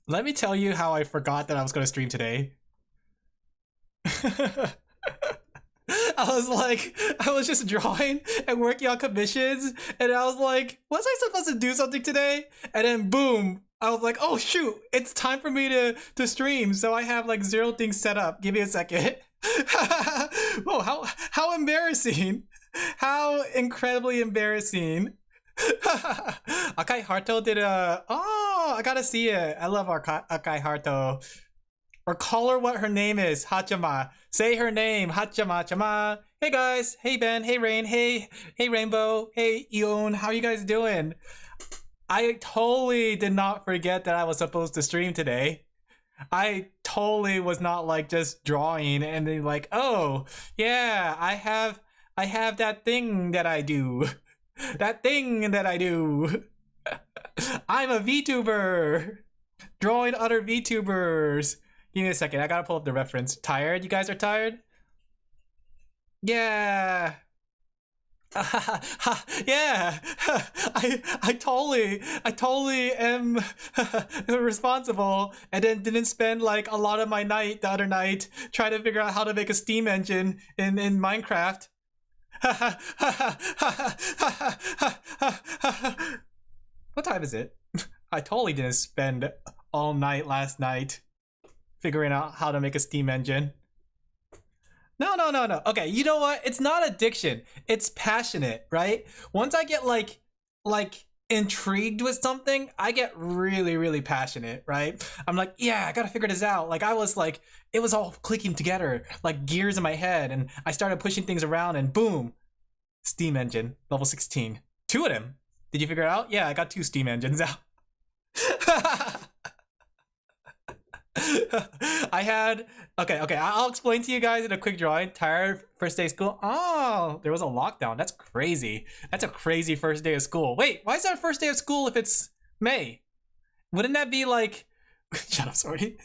Let me tell you how I forgot that I was going to stream today. I was just drawing and working on commissions, and I was like, was I supposed to do something today? And then boom, I was like, oh shoot, it's time for me to stream. So I have like 0 things set up. Give me a second. Whoa, how embarrassing. How incredibly embarrassing. Akai Harto did a, oh, I gotta see it. I love Akai Harto. Or call her what her name is, Hachama. Say her name, Hachama Chama. Hey guys, hey Ben, hey Rain, hey Rainbow, hey Eon, how you guys doing? I totally did not forget that I was supposed to stream today. I totally was not like just drawing and then like, oh yeah, I have that thing that I do. That thing that I do. I'm a VTuber. Drawing other VTubers. Give me a second, I gotta pull up the reference. Tired? You guys are tired? Yeah. Yeah. I totally am responsible, and then didn't spend like a lot of my night the other night trying to figure out how to make a Steam engine in Minecraft. What time is it? I totally didn't spend all night last night figuring out how to make a Steam engine. No. Okay, you know what? It's not addiction. It's passionate, right? Once I get like intrigued with something, I get really passionate, right? I'm like, yeah, I gotta figure this out. Like I was like, it was all clicking together, like gears in my head, and I started pushing things around, and boom, Steam engine, level 16. 2 of them. Did you figure it out? Yeah, I got 2 Steam engines out. I had, okay, I'll explain to you guys in a quick drawing. Tired first day of school. Oh, there was a lockdown. That's crazy. That's a crazy first day of school. Wait, why is that first day of school if it's May? Wouldn't that be like, shut up, sorry.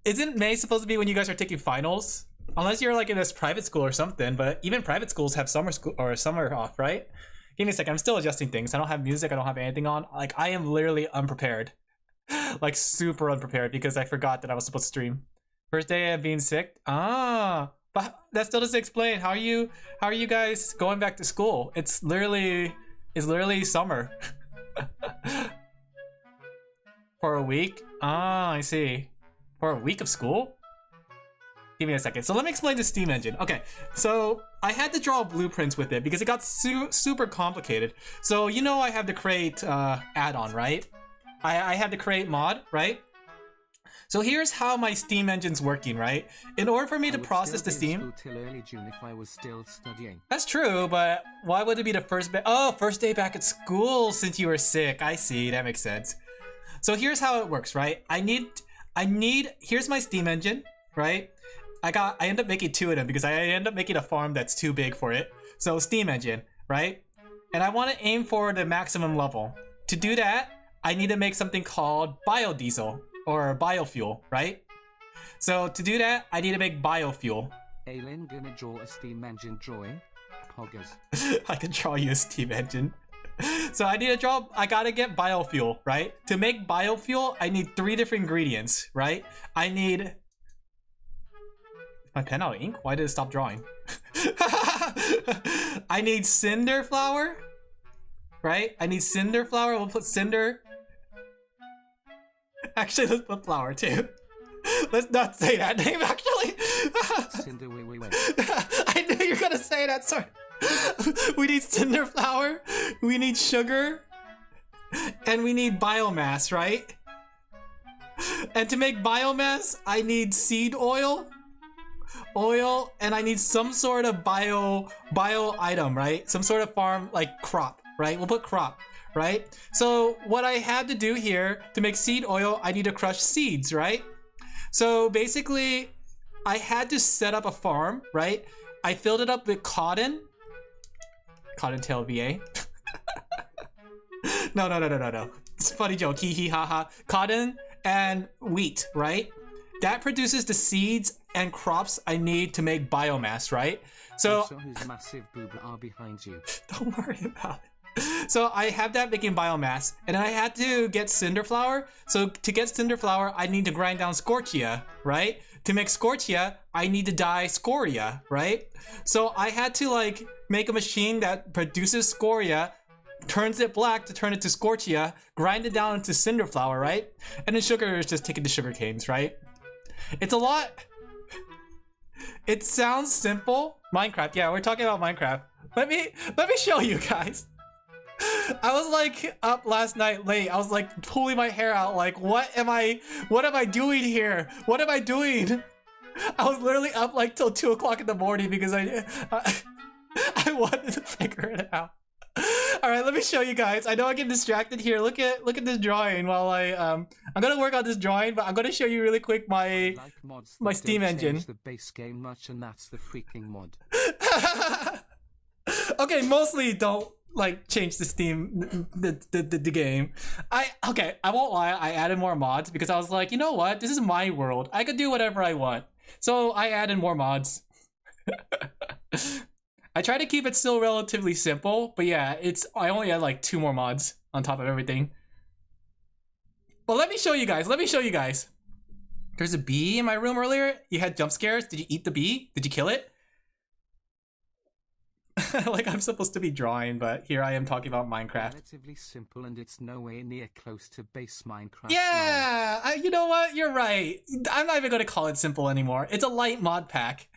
Isn't May supposed to be when you guys are taking finals? Unless you're like in this private school or something, but even private schools have summer school or summer off, right? Give me a second, I'm still adjusting things. I don't have music, I don't have anything on. Like I am literally unprepared. Like super unprepared because I forgot that I was supposed to stream. First day of being sick. Ah, but that still doesn't explain how are you guys going back to school? It's literally summer. For a week? Ah, I see. For a week of school? Give me a second. So let me explain the Steam engine. Okay, so I had to draw blueprints with it because it got super complicated. So you know I have to create add-on, right? I had to create mod, right? So here's how my Steam engine's working, right? In order for me to process the Steam... Till early June if I was still studying. That's true, but why would it be the first first day back at school since you were sick? I see, that makes sense. So here's how it works, right? I need, here's my Steam engine, right? I end up making 2 of them because I end up making a farm that's too big for it. So Steam engine, right? And I want to aim for the maximum level. To do that, I need to make something called biodiesel or biofuel, right? So to do that, I need to make biofuel. Alin gonna draw a Steam engine drawing. Poggers. I can draw you a Steam engine. So I gotta get biofuel, right? To make biofuel, I need 3 different ingredients, right? I need... My pen out of ink? Why did it stop drawing? I need cinder flour, right? I need cinder flour. We'll put cinder. Actually, let's put flour too. Let's not say that name, actually. Cinder, wait. I knew you were gonna say that, sorry. We need cinder flour, we need sugar, and we need biomass, right? And to make biomass, I need seed oil, and I need some sort of bio item, right? Some sort of farm, like crop, right? We'll put crop. Right? So what I had to do here to make seed oil, I need to crush seeds, right? So basically, I had to set up a farm, right? I filled it up with cottontail VA. No. It's a funny joke, hee hee ha ha. Cotton and wheat, right? That produces the seeds and crops I need to make biomass, right? So whose massive boob are behind you. Don't worry about it. So I have that making biomass, and I had to get cinder flour. So to get cinder flour, I need to grind down scorchia, right? To make scorchia, I need to dye scoria, right? So I had to like make a machine that produces scoria, turns it black to turn it to scorchia, grind it down into cinder flour, right? And then sugar is just taken to sugar canes, right? It's a lot. It sounds simple. Minecraft, yeah, we're talking about Minecraft. Let me show you guys. I was like up last night late. I was like pulling my hair out like what am I doing here? What am I doing? I was literally up like till 2 o'clock in the morning because I wanted to figure it out. All right, let me show you guys. I know I get distracted here. Look at this drawing while I'm gonna work on this drawing, but I'm gonna show you really quick my Steam engine. The base game much, and that's the freaking mod. Okay, mostly don't like change the Steam the game. I won't lie, I added more mods because I was like, you know what, this is my world, I could do whatever I want, so I added more mods. I try to keep it still relatively simple, but yeah, I only had like 2 more mods on top of everything. But let me show you guys. There's a bee in my room earlier. You had jump scares. Did you eat the bee? Did you kill it? Like I'm supposed to be drawing, but here I am talking about Minecraft. Relatively simple, and it's nowhere near close to base Minecraft. Yeah, you know what? You're right. I'm not even going to call it simple anymore. It's a light mod pack.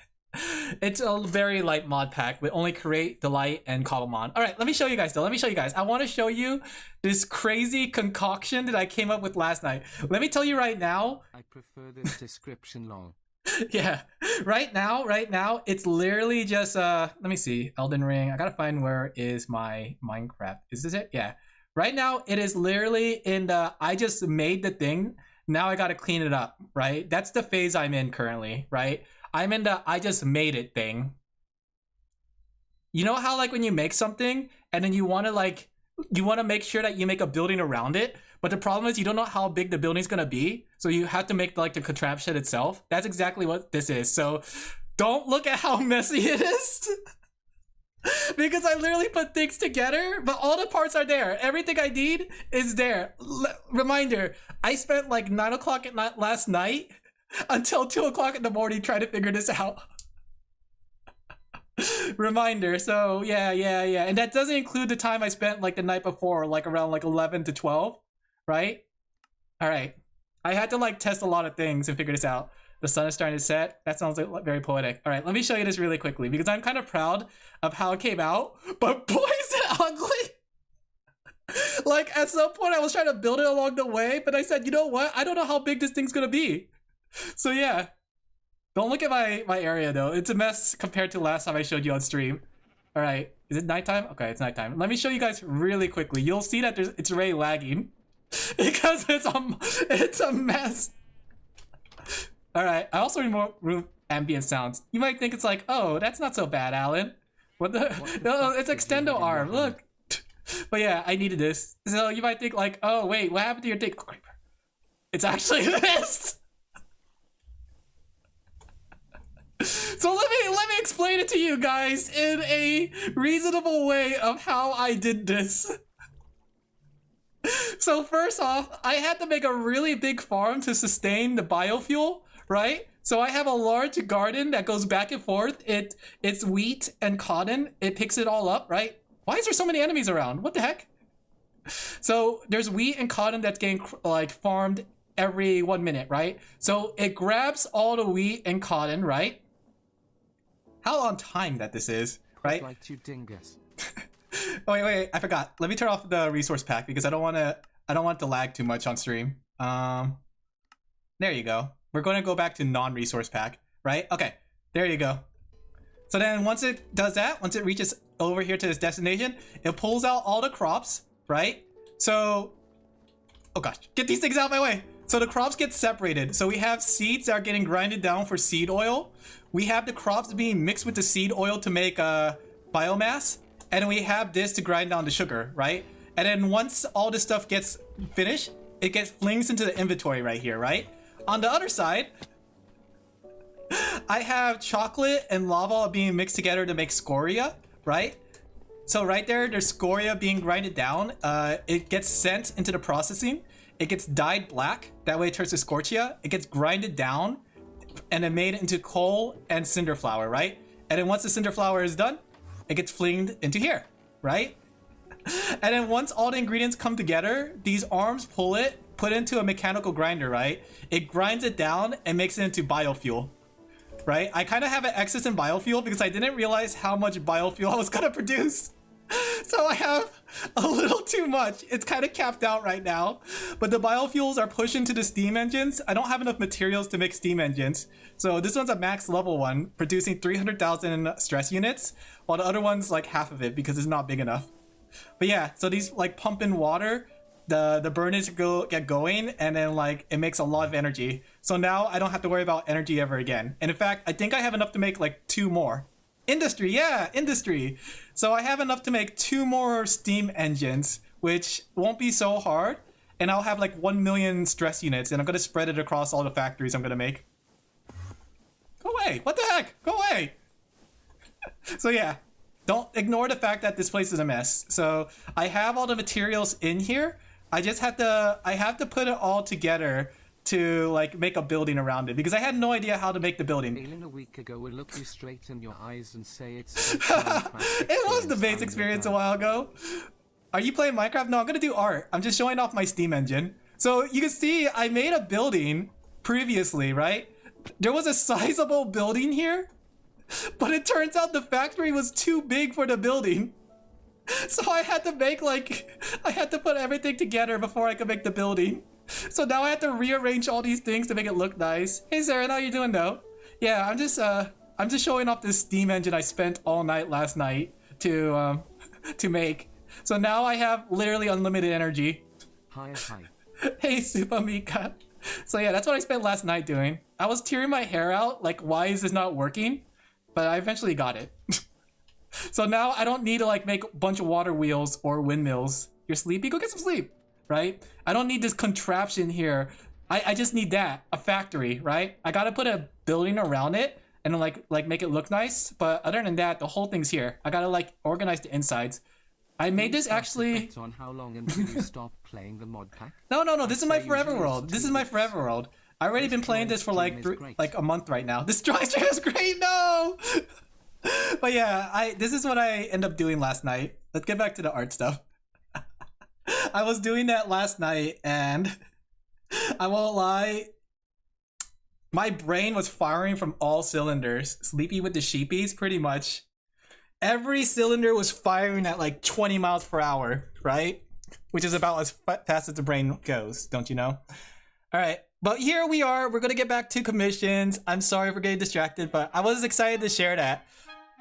It's a very light mod pack with only create, delight, and Cobblemon. All right, let me show you guys though. I want to show you this crazy concoction that I came up with last night. Let me tell you right now. I prefer this description long. Yeah, right now, it's literally just let me see, Elden Ring. I gotta find where is my Minecraft. Is this it? Yeah. Right now, it is literally in the I just made the thing. Now I gotta clean it up, right? That's the phase I'm in currently, right? I'm in the I just made it thing. You know how like when you make something and then you want to make sure that you make a building around it, but the problem is you don't know how big the building's gonna be, so you have to make like the contraption itself. That's exactly what this is. So don't look at how messy it is. Because I literally put things together, but all the parts are there. Everything I need is there. Reminder, I spent like 9 o'clock at night last night until 2 o'clock in the morning trying to figure this out. Reminder. So yeah. And that doesn't include the time I spent like the night before, like around like 11 to 12, right? All right. I had to like test a lot of things and figure this out. The sun is starting to set. That sounds like very poetic. All right, let me show you this really quickly because I'm kind of proud of how it came out, but boy is it ugly. Like at some point I was trying to build it along the way, but I said, you know what? I don't know how big this thing's gonna be. So yeah, don't look at my area though. It's a mess compared to last time I showed you on stream. All right, is it nighttime? Okay, it's nighttime. Let me show you guys really quickly. You'll see that it's really lagging because it's a mess. All right, I also remove ambient sounds. You might think it's like, oh, that's not so bad, Alan. What the? No, it's extendo arm. Look. But yeah, I needed this. So you might think like, oh wait, what happened to your thing? Oh, creeper. It's actually this. So let me explain it to you guys in a reasonable way of how I did this. So first off, I had to make a really big farm to sustain the biofuel, right? So I have a large garden that goes back and forth. It's wheat and cotton. It picks it all up, right? Why is there so many enemies around? What the heck? So there's wheat and cotton that's getting like farmed every 1 minute, right? So it grabs all the wheat and cotton, right? How on time that this is, right? Like you dingus. Oh, wait, I forgot. Let me turn off the resource pack because I don't want it to lag too much on stream. There you go. We're going to go back to non-resource pack, right? Okay, there you go. So then once it does that, once it reaches over here to its destination, it pulls out all the crops, right? So, oh gosh, get these things out of my way. So the crops get separated. So we have seeds that are getting grinded down for seed oil. We have the crops being mixed with the seed oil to make biomass. And then we have this to grind down the sugar, right? And then once all this stuff gets finished, it gets flings into the inventory right here, right? On the other side, I have chocolate and lava being mixed together to make scoria, right? So right there's scoria being grinded down. It gets sent into the processing. It gets dyed black. That way it turns to scorchia. It gets grinded down and then made into coal and cinder flour, right? And then once the cinder flour is done, it gets flinged into here, right? And then once all the ingredients come together, these arms pull it, put it into a mechanical grinder, right? It grinds it down and makes it into biofuel, right? I kind of have an excess in biofuel because I didn't realize how much biofuel I was gonna produce. So I have a little too much. It's kind of capped out right now, but the biofuels are pushed into the steam engines. I don't have enough materials to make steam engines. So this one's a max level one, producing 300,000 stress units, while the other one's like half of it because it's not big enough. But yeah, so these like pump in water, the burners get going, and then like it makes a lot of energy. So now I don't have to worry about energy ever again. And in fact, I think I have enough to make like 2 more. Industry, yeah, industry. So I have enough to make 2 more steam engines, which won't be so hard. And I'll have like 1 million stress units, and I'm gonna spread it across all the factories I'm gonna make. Go away, what the heck? Go away. So yeah, don't ignore the fact that this place is a mess. So I have all the materials in here. I have to put it all together to like make a building around it because I had no idea how to make the building. Alin a week ago will look you straight in your eyes and say it's it was the base experience a while ago. Are you playing Minecraft? No, I'm gonna do art. I'm just showing off my steam engine. So you can see I made a building previously, right? There was a sizable building here, but it turns out the factory was too big for the building. So I had to put everything together before I could make the building. So now I have to rearrange all these things to make it look nice. Hey Sarah, how you doing though? Yeah, I'm just showing off this steam engine I spent all night last night to make. So now I have literally unlimited energy. Hi. Hey Super Mika. So yeah, that's what I spent last night doing. I was tearing my hair out, like why is this not working? But I eventually got it. So now I don't need to like make a bunch of water wheels or windmills. You're sleepy? Go get some sleep. Right? I don't need this contraption here. I just need that, a factory, right? I gotta put a building around it and then like make it look nice. But other than that, the whole thing's here. I gotta like organize the insides. I made this actually. On how long until you stop playing the mod pack? No. This is my forever world. This is my forever world. I already been playing this for like a month right now. This dry stream is great. No. But yeah, this is what I end up doing last night. Let's get back to the art stuff. I was doing that last night, and I won't lie, my brain was firing from all cylinders. Sleepy with the sheepies, pretty much. Every cylinder was firing at like 20 miles per hour, right? Which is about as fast as the brain goes, don't you know? All right, but here we are. We're gonna get back to commissions. I'm sorry for getting distracted, but I was excited to share that.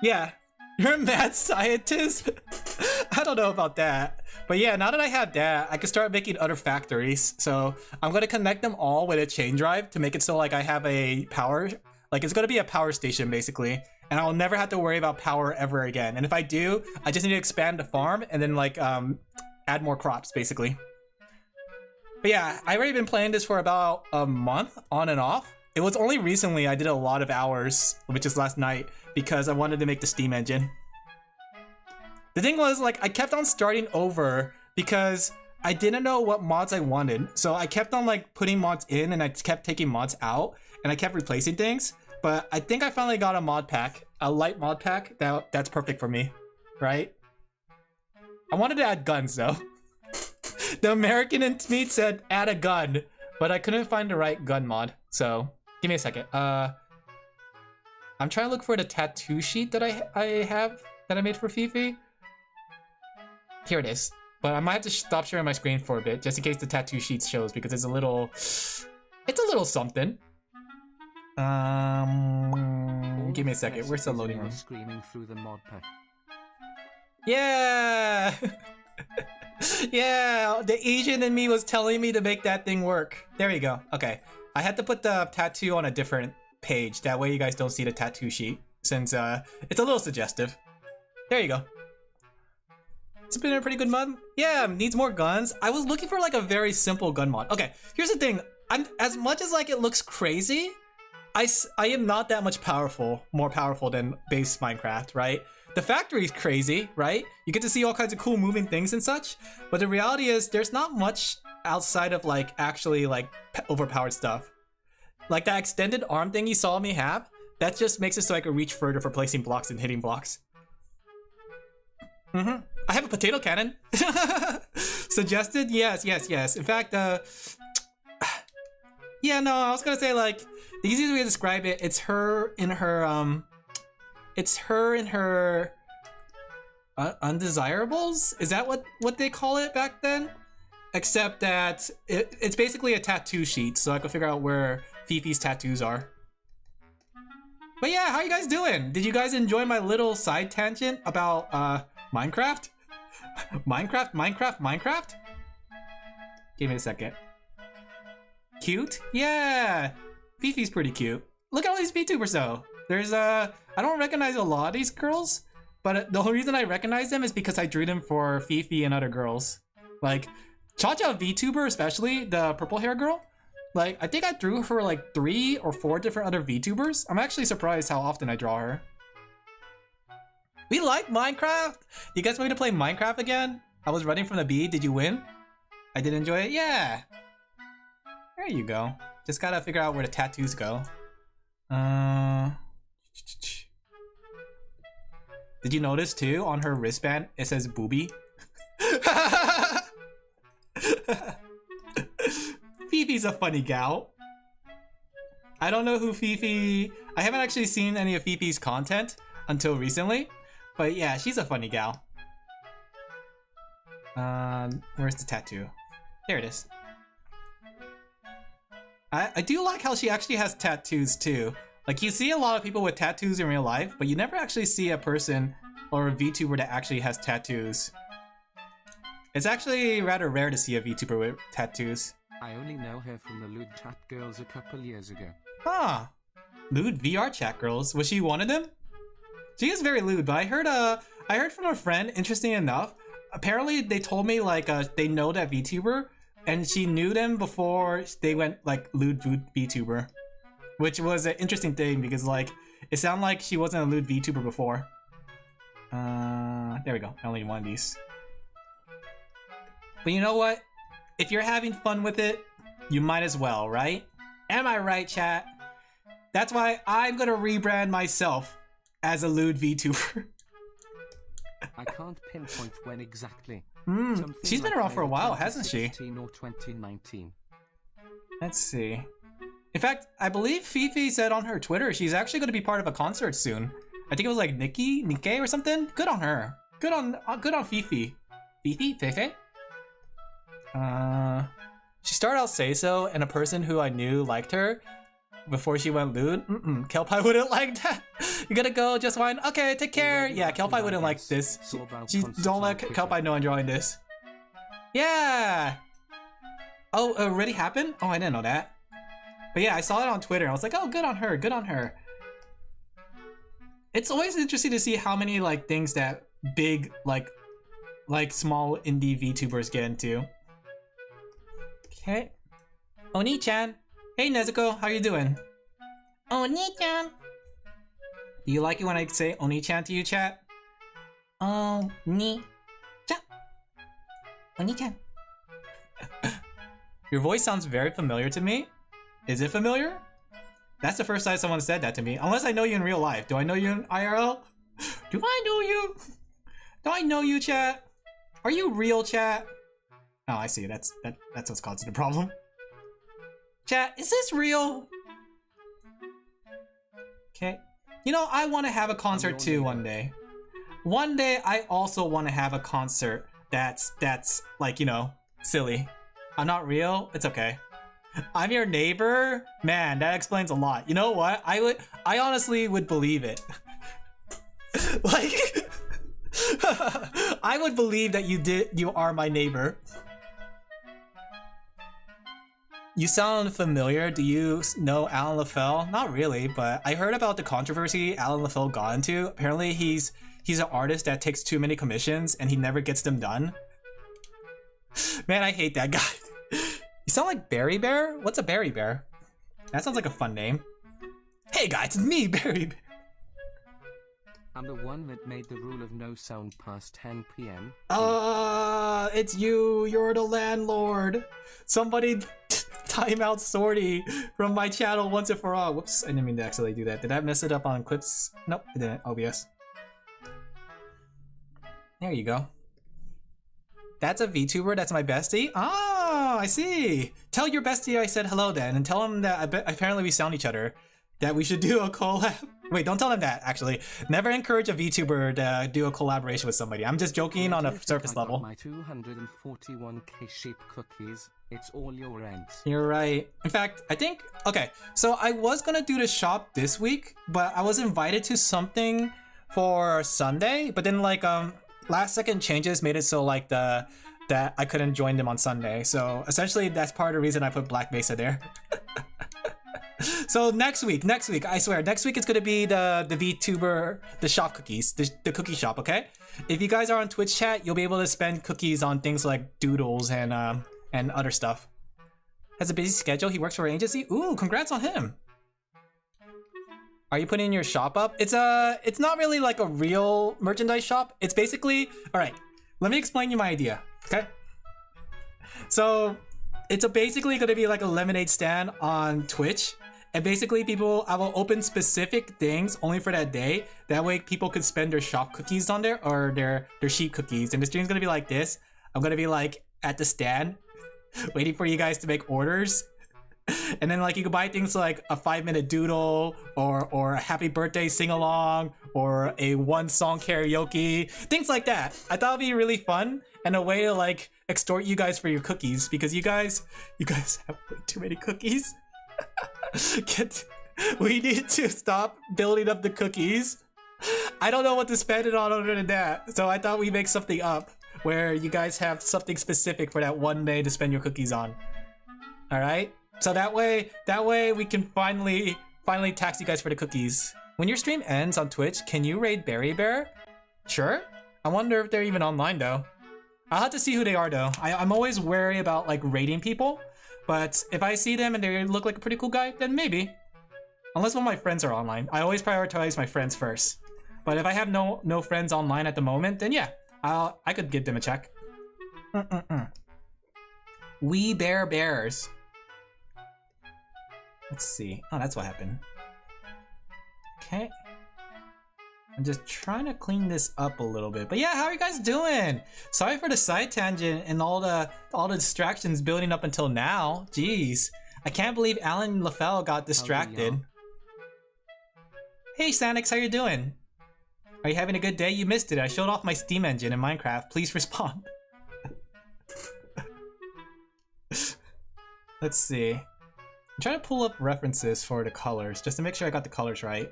Yeah, you're a mad scientist? I don't know about that. But yeah, now that I have that, I can start making other factories. So I'm gonna connect them all with a chain drive to make it so like I have a power, like it's gonna be a power station basically. And I'll never have to worry about power ever again. And if I do, I just need to expand the farm and then like add more crops basically. But yeah, I've already been playing this for about a month on and off. It was only recently I did a lot of hours, which is last night, because I wanted to make the steam engine. The thing was, like, I kept on starting over because I didn't know what mods I wanted. So I kept on, like, putting mods in and I kept taking mods out and I kept replacing things. But I think I finally got a mod pack, a light mod pack that's perfect for me, right? I wanted to add guns, though. The American in me said add a gun, but I couldn't find the right gun mod. So give me a second. I'm trying to look for the tattoo sheet that I made for Fifi. Here it is. But I might have to stop sharing my screen for a bit, just in case the tattoo sheet shows, because it's a little something. Give me a second. Where's the loading room? Screaming through the mod pack. Yeah. Yeah, the Asian in me was telling me to make that thing work. There you go. Okay, I had to put the tattoo on a different page. That way you guys don't see the tattoo sheet, since it's a little suggestive. There you go. It's been a pretty good mod. Yeah, needs more guns. I was looking for like a very simple gun mod. Okay, here's the thing. As much as like it looks crazy, I am not that much more powerful than base Minecraft, right? The factory's crazy, right? You get to see all kinds of cool moving things and such, but the reality is there's not much outside of like actually like overpowered stuff. Like that extended arm thing you saw me have, that just makes it so I can reach further for placing blocks and hitting blocks. I have a potato cannon. Suggested? Yes. In fact, yeah, no, I was gonna say like the easiest way to describe it, it's her in her undesirables? Is that what they call it back then? Except that it's basically a tattoo sheet, so I can figure out where Fifi's tattoos are. But yeah, how you guys doing? Did you guys enjoy my little side tangent about Minecraft? Minecraft? Give me a second. Cute? Yeah! Fifi's pretty cute. Look at all these VTubers though. There's I don't recognize a lot of these girls, but the only reason I recognize them is because I drew them for Fifi and other girls. Like, Cha-Cha VTuber especially, the purple hair girl. Like, I think I drew her like 3 or 4 different other VTubers. I'm actually surprised how often I draw her. We like Minecraft! You guys want me to play Minecraft again? I was running from the bee, did you win? I did enjoy it? Yeah! There you go. Just gotta figure out where the tattoos go. Did you notice too, on her wristband, it says booby? Fifi's a funny gal. I don't know who Fifi... I haven't actually seen any of Fifi's content until recently. But yeah, she's a funny gal. Where's the tattoo? There it is. I do like how she actually has tattoos too. Like, you see a lot of people with tattoos in real life, but you never actually see a person or a VTuber that actually has tattoos. It's actually rather rare to see a VTuber with tattoos. I only know her from the lewd chat girls a couple years ago. Huh. Lewd VR chat girls. Was she one of them? She is very lewd, but I heard from a friend, interesting enough, apparently they told me like they know that VTuber, and she knew them before they went like lewd VTuber. Which was an interesting thing because like it sounded like she wasn't a lewd VTuber before. There we go. I only need one of these. But you know what? If you're having fun with it, you might as well, right? Am I right, chat? That's why I'm gonna rebrand myself as a lewd VTuber. I can't pinpoint when exactly. She's been around for a while, hasn't she? 2016 or 2019. Let's see. In fact, I believe Fifi said on her Twitter she's actually going to be part of a concert soon. I think it was like Nikkei or something. Good on her. Good on Fifi. Fifi? She started out say so, and a person who I knew liked her before she went lewd. Kelpie wouldn't like that. You gotta go, just fine. Okay, take care. Yeah, Kelpie wouldn't like this. She don't let Kelpie know I'm drawing this. Yeah. Oh, it already happened? Oh, I didn't know that. But yeah, I saw it on Twitter. I was like, oh, good on her, good on her. It's always interesting to see how many like things that big like small indie VTubers get into. Okay. Oni-chan. Hey Nezuko, how you doing? Oni-chan. Do you like it when I say Oni-chan to you, chat? Oni-chan. Oni-chan. Your voice sounds very familiar to me. Is it familiar? That's the first time someone said that to me. Unless I know you in real life. Do I know you in IRL? Do I know you? Do I know you, chat? Are you real, chat? Oh, I see. That's what's causing the problem. Chat, is this real? Okay. You know, I want to have a concert too one day. One day, I also want to have a concert that's like, you know, silly. I'm not real. It's okay. I'm your neighbor? Man, that explains a lot. You know what? I honestly would believe it. Like, I would believe that you are my neighbor. You sound familiar. Do you know Alin Laphel? Not really, but I heard about the controversy Alin Laphel got into. Apparently he's an artist that takes too many commissions and he never gets them done. Man, I hate that guy. You sound like Berry Bear? What's a Berry Bear? That sounds like a fun name. Hey guys, it's me, Berry Bear. I'm the one that made the rule of no sound past 10 p.m. It's you. You're the landlord. Somebody time out Sorty from my channel once and for all. Whoops, I didn't mean to actually do that. Did I mess it up on clips? Nope, I didn't. OBS. There you go. That's a VTuber. That's my bestie. Oh, I see. Tell your bestie I said hello then, and tell him that apparently we sound each other. That we should do a collab. Wait, don't tell him that, actually. Never encourage a VTuber to do a collaboration with somebody. I'm just joking on a surface level. My 241k sheep cookies. It's all your rent. You're right. In fact, I think... Okay, so I was gonna do the shop this week, but I was invited to something for Sunday, but then like last second changes made it so like that I couldn't join them on Sunday. So essentially that's part of the reason I put Black Mesa there. So next week, I swear, next week it's gonna be the VTuber, the shop cookies, the cookie shop, okay? If you guys are on Twitch chat, you'll be able to spend cookies on things like doodles and other stuff. Has a busy schedule, he works for an agency? Ooh, congrats on him. Are you putting your shop up? It's not really like a real merchandise shop. It's basically, all right, let me explain you my idea, okay? So it's basically gonna be like a lemonade stand on Twitch. And basically I will open specific things only for that day. That way people could spend their shop cookies on there or their sheep cookies. And the stream's gonna be like this. I'm gonna be like at the stand waiting for you guys to make orders. And then like you can buy things like a 5-minute doodle or a happy birthday sing-along or a 1-song karaoke, things like that. I thought it'd be really fun and a way to like extort you guys for your cookies because you guys have way too many cookies. We need to stop building up the cookies. I don't know what to spend it on other than that. So I thought we'd make something up where you guys have something specific for that one day to spend your cookies on. All right? So that way we can finally tax you guys for the cookies. When your stream ends on Twitch, can you raid Berry Bear? Sure. I wonder if they're even online though. I'll have to see who they are though. I'm always wary about like raiding people, but if I see them and they look like a pretty cool guy, then maybe. Unless one of my friends are online. I always prioritize my friends first. But if I have no friends online at the moment, then yeah, I could give them a check. We Bear Bears. Let's see. Oh, that's what happened. Okay. I'm just trying to clean this up a little bit. But yeah, how are you guys doing? Sorry for the side tangent and all the distractions building up until now. Jeez. I can't believe Alin Laphel got distracted. Hey Sanix, how you doing? Are you having a good day? You missed it. I showed off my Steam engine in Minecraft. Please respond. Let's see. I'm trying to pull up references for the colors just to make sure I got the colors right.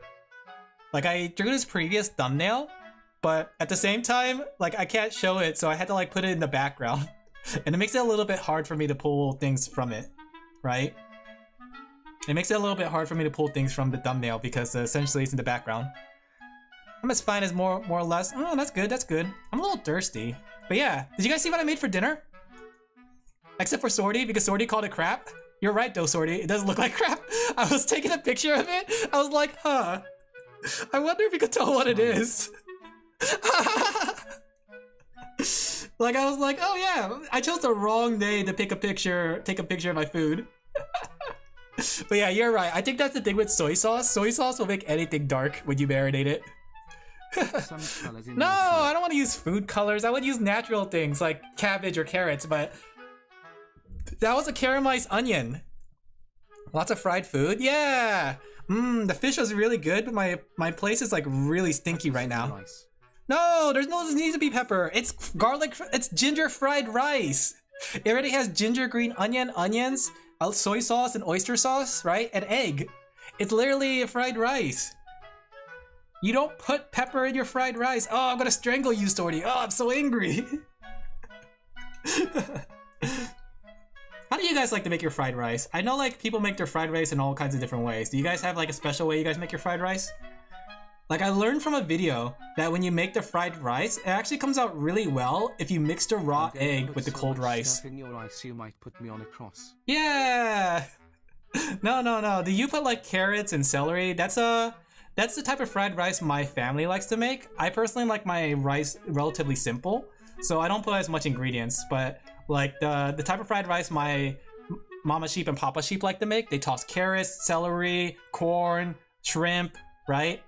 Like I drew this previous thumbnail, but at the same time, like I can't show it, so I had to like put it in the background. And it makes it a little bit hard for me to pull things from it, right? It makes it a little bit hard for me to pull things from the thumbnail because essentially it's in the background. I'm as fine as more or less. Oh, that's good, that's good. I'm a little thirsty. But yeah, did you guys see what I made for dinner? Except for Sorty, because Sorty called it crap. You're right though, Sorty. It doesn't look like crap. I was taking a picture of it. I was like, huh. I wonder if you could tell what it is. Like I was like, oh yeah, I chose the wrong day to take a picture of my food. But yeah, you're right. I think that's the thing with soy sauce. Soy sauce will make anything dark when you marinate it. No, I don't want to use food colors. I would use natural things like cabbage or carrots, but that was a caramelized onion. Lots of fried food. Yeah. The fish was really good, but my place is like really stinky right now. No, there needs to be pepper. It's garlic. It's ginger fried rice. It already has ginger, green onion, onions, soy sauce, and oyster sauce, right? And egg. It's literally a fried rice. You don't put pepper in your fried rice. Oh, I'm gonna strangle you, Sorty. Oh, I'm so angry. How do you guys like to make your fried rice? I know like people make their fried rice in all kinds of different ways. Do you guys have like a special way you guys make your fried rice? Like I learned from a video that when you make the fried rice, it actually comes out really well if you mix the raw egg with the cold rice. In your rice, you might put me on a cross. Yeah. No. Do you put like carrots and celery? That's that's the type of fried rice my family likes to make. I personally like my rice relatively simple, so I don't put as much ingredients. But like the type of fried rice my mama sheep and papa sheep like to make, they toss carrots, celery, corn, shrimp, right?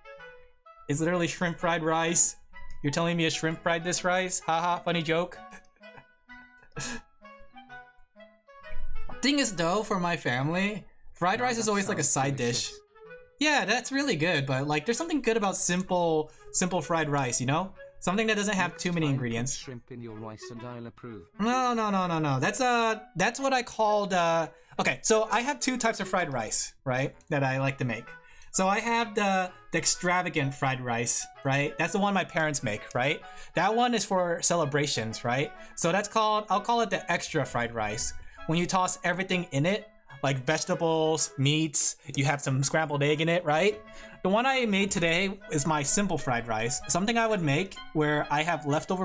It's literally shrimp fried rice. You're telling me a shrimp fried this rice? Haha, funny joke. Thing is though, for my family, fried rice is always like a side dish. Yeah, that's really good, but like there's something good about simple fried rice, you know? Something that doesn't have too many ingredients. Shrimp in your rice and I'll approve. No. That's what I called okay, so I have two types of fried rice, right? That I like to make. So I have the extravagant fried rice, right? That's the one my parents make, right? That one is for celebrations, right? So that's called, I'll call it the extra fried rice. When you toss everything in it, like vegetables, meats, you have some scrambled egg in it, right? The one I made today is my simple fried rice. Something I would make where I have leftover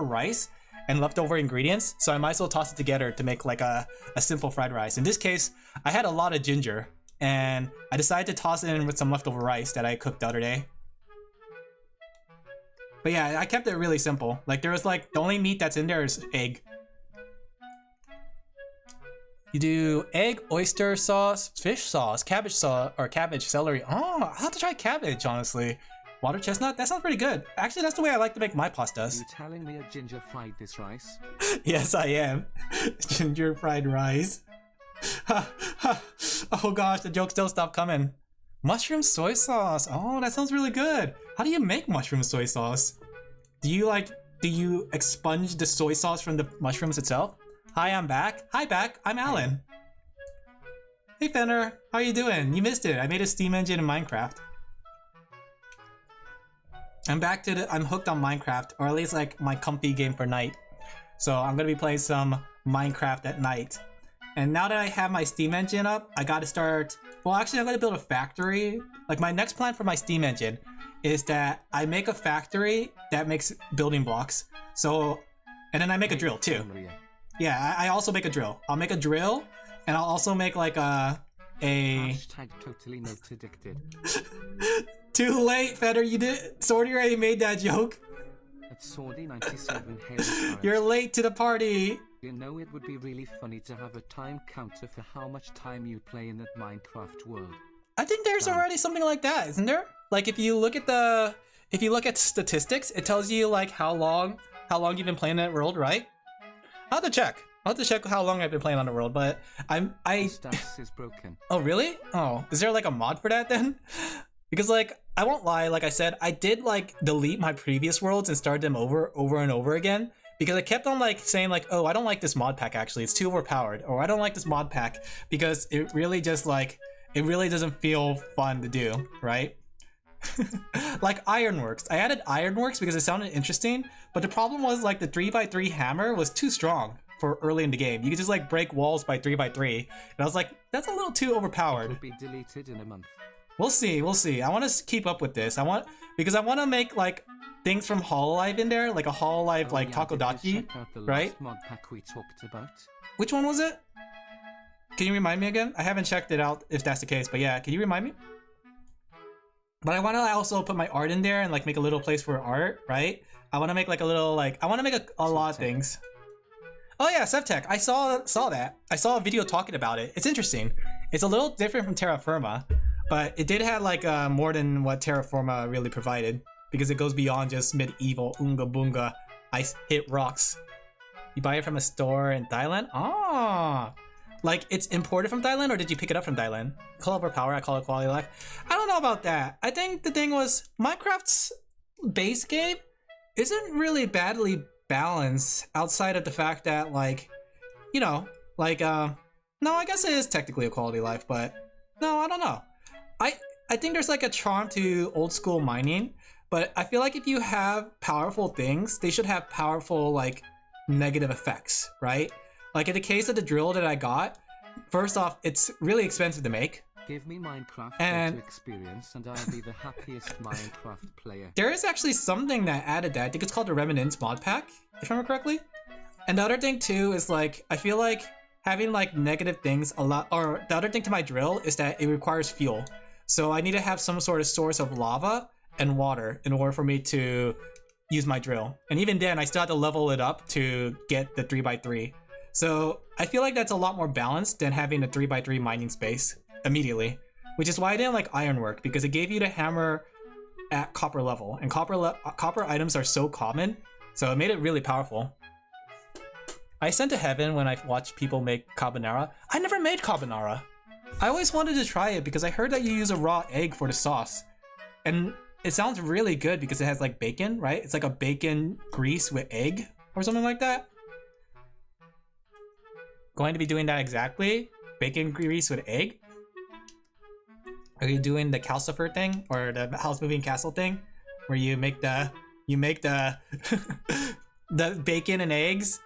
rice and leftover ingredients, so I might as well toss it together to make like a simple fried rice. In this case, I had a lot of ginger, and I decided to toss it in with some leftover rice that I cooked the other day. But yeah, I kept it really simple. Like there was like, the only meat that's in there is egg. You do egg, oyster sauce, fish sauce, cabbage sauce, or cabbage, celery. Oh, I'll have to try cabbage, honestly. Water chestnut? That sounds pretty good. Actually, that's the way I like to make my pastas. You telling me a ginger fried this rice? Yes, I am. Ginger fried rice. Oh gosh, the jokes don't stop coming. Mushroom soy sauce. Oh, that sounds really good. How do you make mushroom soy sauce? Do you expunge the soy sauce from the mushrooms itself? Hi, I'm back. Hi, back. I'm Alin. Hey, Fenner. How are you doing? You missed it. I made a steam engine in Minecraft. I'm back to I'm hooked on Minecraft, or at least like my comfy game for night. So I'm gonna be playing some Minecraft at night. And now that I have my Steam engine up, I gotta start, well actually I'm gonna build a factory. Like my next plan for my Steam engine is that I make a factory that makes building blocks. So, and then I make a drill too. Yeah, I also make a drill. I'll make a drill, and I'll also make like a... Hashtag totally not addicted. Too late, Feder, you did. Sorty already made that joke. At Sordy97 You're late to the party. You know, it would be really funny to have a time counter for how much time you play in that Minecraft world. I think there's already something like that, isn't there? Like if you look at statistics, it tells you like how long you've been playing that world, right? I'll have to check how long I've been playing on the world, but Offtask is broken. Oh really? Oh, is there like a mod for that then? Because like I won't lie, like I said, I did like delete my previous worlds and start them over and over again, because I kept on like saying like, oh, I don't like this mod pack actually, it's too overpowered, or I don't like this mod pack because it really just like, it really doesn't feel fun to do, right? Like Ironworks. I added Ironworks because it sounded interesting, but the problem was like the 3x3 hammer was too strong for early in the game. You could just like break walls by 3x3, and I was like, that's a little too overpowered. It will be deleted in a month. We'll see, we'll see. I want to keep up with this. Because I want to make like things from Hololive in there, like a Hololive like Takodachi, right? Mod pack we talked about. Which one was it? Can you remind me again? I haven't checked it out if that's the case, but yeah, can you remind me? But I want to also put my art in there and like make a little place for art, right? I want to make like a little like, I want to make a lot of things. Oh yeah, Sevtech. I saw that. I saw a video talking about it. It's interesting. It's a little different from Terra Firma, but it did have like more than what Terra Firma really provided, because it goes beyond just medieval Oonga Boonga ice hit rocks. You buy it from a store in Thailand? Ah, like it's imported from Thailand, or did you pick it up from Thailand? Call it power, I call it quality of life. I don't know about that. I think the thing was Minecraft's base game isn't really badly balanced outside of the fact that like, you know, like no, I guess it is technically a quality of life, but no, I don't know. I think there's like a charm to old school mining, but I feel like if you have powerful things, they should have powerful like negative effects, right? Like in the case of the drill that I got, first off, it's really expensive to make. Give me Minecraft and experience and I'll be the happiest Minecraft player. There is actually something that added that. I think it's called the Remnants mod pack, if I remember correctly. And the other thing too is like, I feel like having like negative things a lot, or the other thing to my drill is that it requires fuel. So I need to have some sort of source of lava and water in order for me to use my drill. And even then, I still have to level it up to get the 3x3. So I feel like that's a lot more balanced than having a 3x3 mining space immediately. Which is why I didn't like ironwork, because it gave you the hammer at copper level. And copper items are so common, so it made it really powerful. I sent to heaven when I watched people make carbonara. I never made carbonara. I always wanted to try it because I heard that you use a raw egg for the sauce. And it sounds really good because it has like bacon, right? It's like a bacon grease with egg or something like that. Going to be doing that exactly? Bacon grease with egg? Are you doing the calcifer thing or the house moving castle thing, where you make the the bacon and eggs?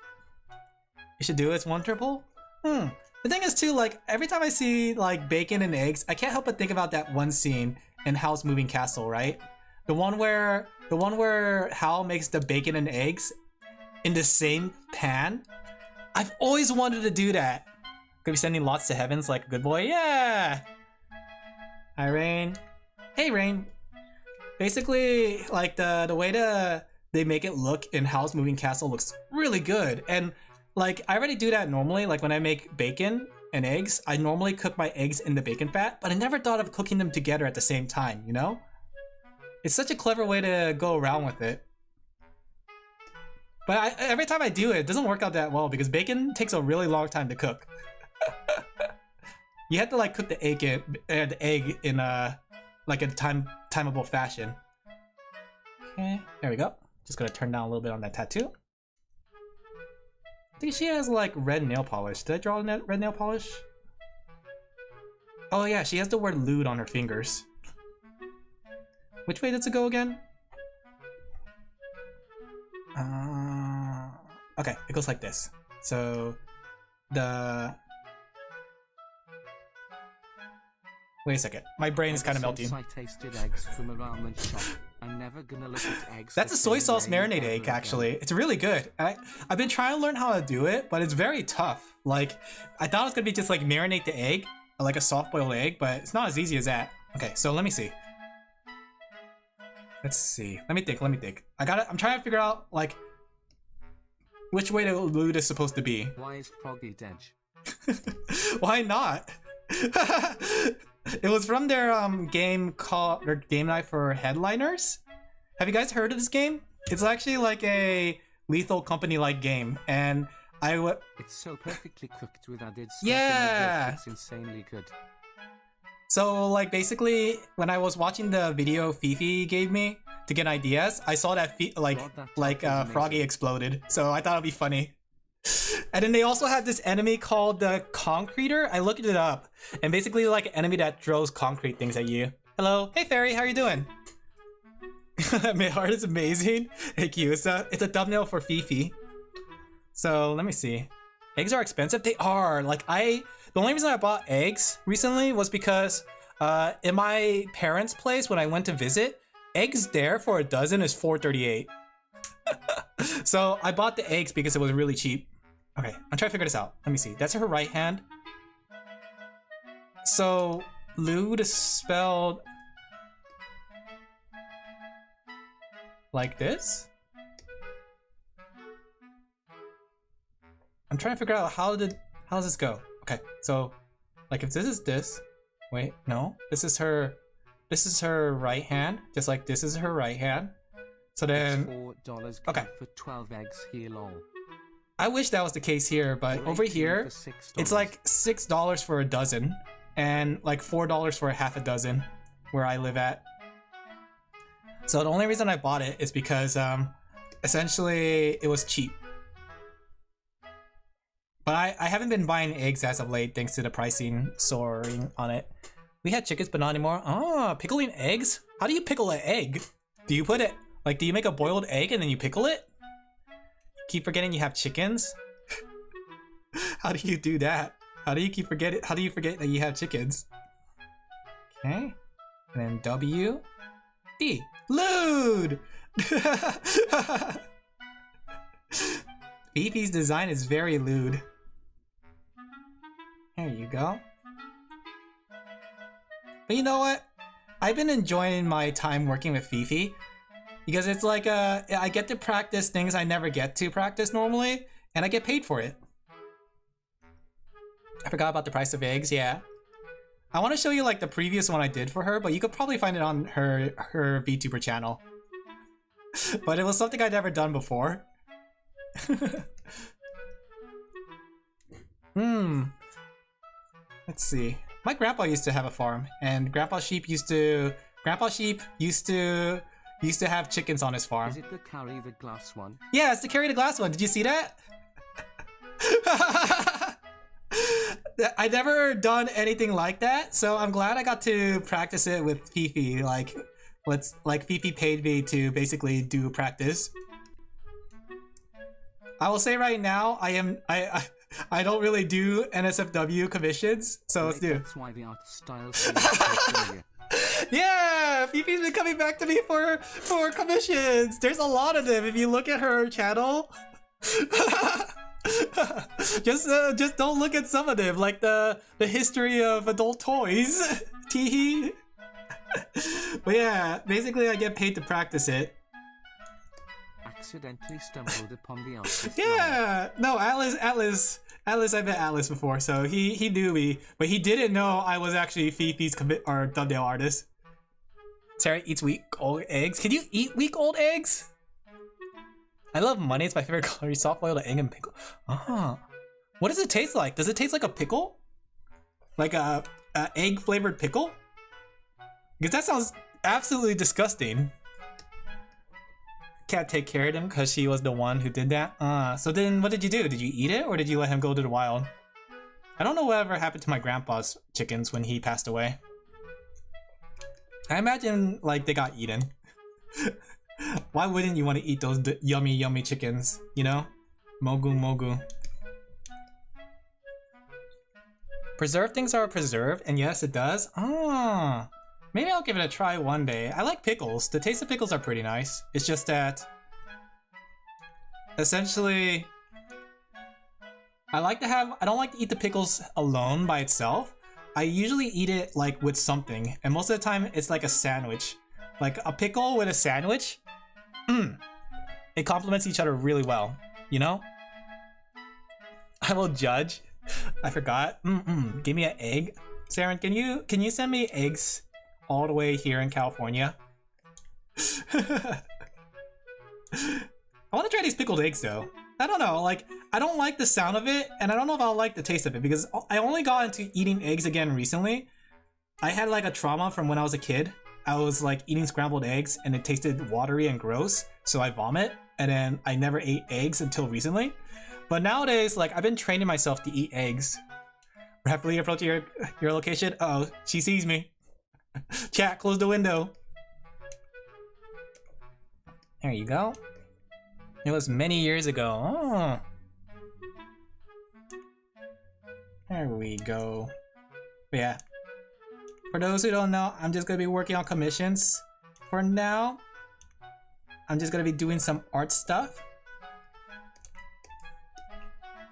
You should do it. It's one triple. The thing is too, like every time I see like bacon and eggs, I can't help but think about that one scene in House Moving Castle, right? The one where Hal makes the bacon and eggs in the same pan. I've always wanted to do that. Could be sending lots to heavens like a good boy. Yeah. Hi, Rain. Hey, Rain. Basically, like the way they make it look in Howl's Moving Castle looks really good. And like I already do that normally. Like when I make bacon and eggs, I normally cook my eggs in the bacon fat, but I never thought of cooking them together at the same time, you know? It's such a clever way to go around with it. But every time I do it, it doesn't work out that well because bacon takes a really long time to cook. You have to like cook the egg in like a timeable fashion. Okay, there we go. Just gonna turn down a little bit on that tattoo. I think she has like red nail polish. Did I draw red nail polish? Oh yeah, she has the word lewd on her fingers. Which way does it go again? Okay, it goes like this. So the wait a second, my brain is kind of melting. I tasted eggs from a ramen shop. I'm never gonna look at eggs. That's a soy sauce marinated egg, actually. It's really good. I've been trying to learn how to do it, but it's very tough. Like, I thought it was gonna be just like marinate the egg, like a soft-boiled egg, but it's not as easy as that. Okay, so let me see. Let's see. Let me think. I'm trying to figure out like which way the lewd is supposed to be. Why is Froggy dead? Why not? It was from their game called Game Night for Headliners. Have you guys heard of this game? It's actually like a Lethal Company like game, and It's so perfectly cooked with added stuff. Yeah. It's insanely good. So like basically when I was watching the video Fifi gave me to get ideas, I saw that Froggy exploded. So I thought it'd be funny. And then they also have this enemy called the Concreter. I looked it up, and basically like an enemy that throws concrete things at you. Hello, hey fairy, how are you doing? My heart is amazing. Hey Q, it's a thumbnail for Fifi. So let me see. Eggs are expensive. They are. Like the only reason I bought eggs recently was because in my parents' place when I went to visit, eggs there for a dozen is $4.38. So I bought the eggs because it was really cheap. Okay, I'm trying to figure this out. Let me see. That's her right hand. So lewd is spelled like this. I'm trying to figure out how does this go? Okay, so like if this is this, wait, no, this is her right hand, just like this is her right hand. So then $4 okay for 12 eggs here, lol. I wish that was the case here, but over here it's like $6 for a dozen and like $4 for a half a dozen where I live at. So the only reason I bought it is because essentially it was cheap. But I haven't been buying eggs as of late thanks to the pricing soaring on it. We had chickens but not anymore. Oh, pickling eggs? How do you pickle an egg? Do you put it, like do you make a boiled egg and then you pickle it? Keep forgetting you have chickens? How do you do that? How do you keep forget it? How do you forget that you have chickens? Okay. And then W. D. Lewd! Fifi's design is very lewd. There you go. But you know what? I've been enjoying my time working with Fifi because it's like I get to practice things I never get to practice normally, and I get paid for it. I forgot about the price of eggs. Yeah, I want to show you like the previous one I did for her, but you could probably find it on her VTuber channel. But it was something I'd never done before. Let's see. My grandpa used to have a farm, and Grandpa Sheep used to have chickens on his farm. Is it the carry the glass one? Yeah, it's the carry the glass one. Did you see that? I never done anything like that, so I'm glad I got to practice it with Fifi. Like Fifi paid me to basically do practice. I will say right now, I don't really do NSFW commissions, so let's do. That's why the art style seems so familiar. Yeah, Fifi's been coming back to me for commissions. There's a lot of them if you look at her channel. just don't look at some of them, like the history of adult toys. Teehee. But yeah, basically I get paid to practice it. Accidentally stumbled upon the artist. Yeah, no, Atlas, I met Atlas before, so he knew me, but he didn't know I was actually Fifi's thumbnail artist. Sarah eats week-old eggs. Can you eat week-old eggs? I love money. It's my favorite color. Soft-boiled egg and pickle. Ah, what does it taste like? Does it taste like a pickle? Like a egg-flavored pickle? Because that sounds absolutely disgusting. Can't take care of him because she was the one who did that. So then what did you do? Did you eat it or did you let him go to the wild? I don't know whatever happened to my grandpa's chickens when he passed away. I imagine like they got eaten. Why wouldn't you want to eat those yummy chickens, you know? Mogu. Preserved things are preserved, and yes it does. Maybe I'll give it a try one day. I like pickles. The taste of pickles are pretty nice. It's just that essentially I don't like to eat the pickles alone by itself. I usually eat it like with something, and most of the time it's like a sandwich. Like a pickle with a sandwich. It complements each other really well, you know? I will judge. I forgot. Give me an egg. Saren, can you send me eggs all the way here in California? I want to try these pickled eggs though. I don't know, like I don't like the sound of it, and I don't know if I'll like the taste of it because I only got into eating eggs again recently. I had like a trauma from when I was a kid. I was like eating scrambled eggs and it tasted watery and gross, so I vomit, and then I never ate eggs until recently. But nowadays, like I've been training myself to eat eggs. Rapidly approaching your location. Uh oh, she sees me. Chat, close the window. There you go. It was many years ago. Oh. There we go. But yeah. For those who don't know, I'm just gonna be working on commissions. For now, I'm just gonna be doing some art stuff.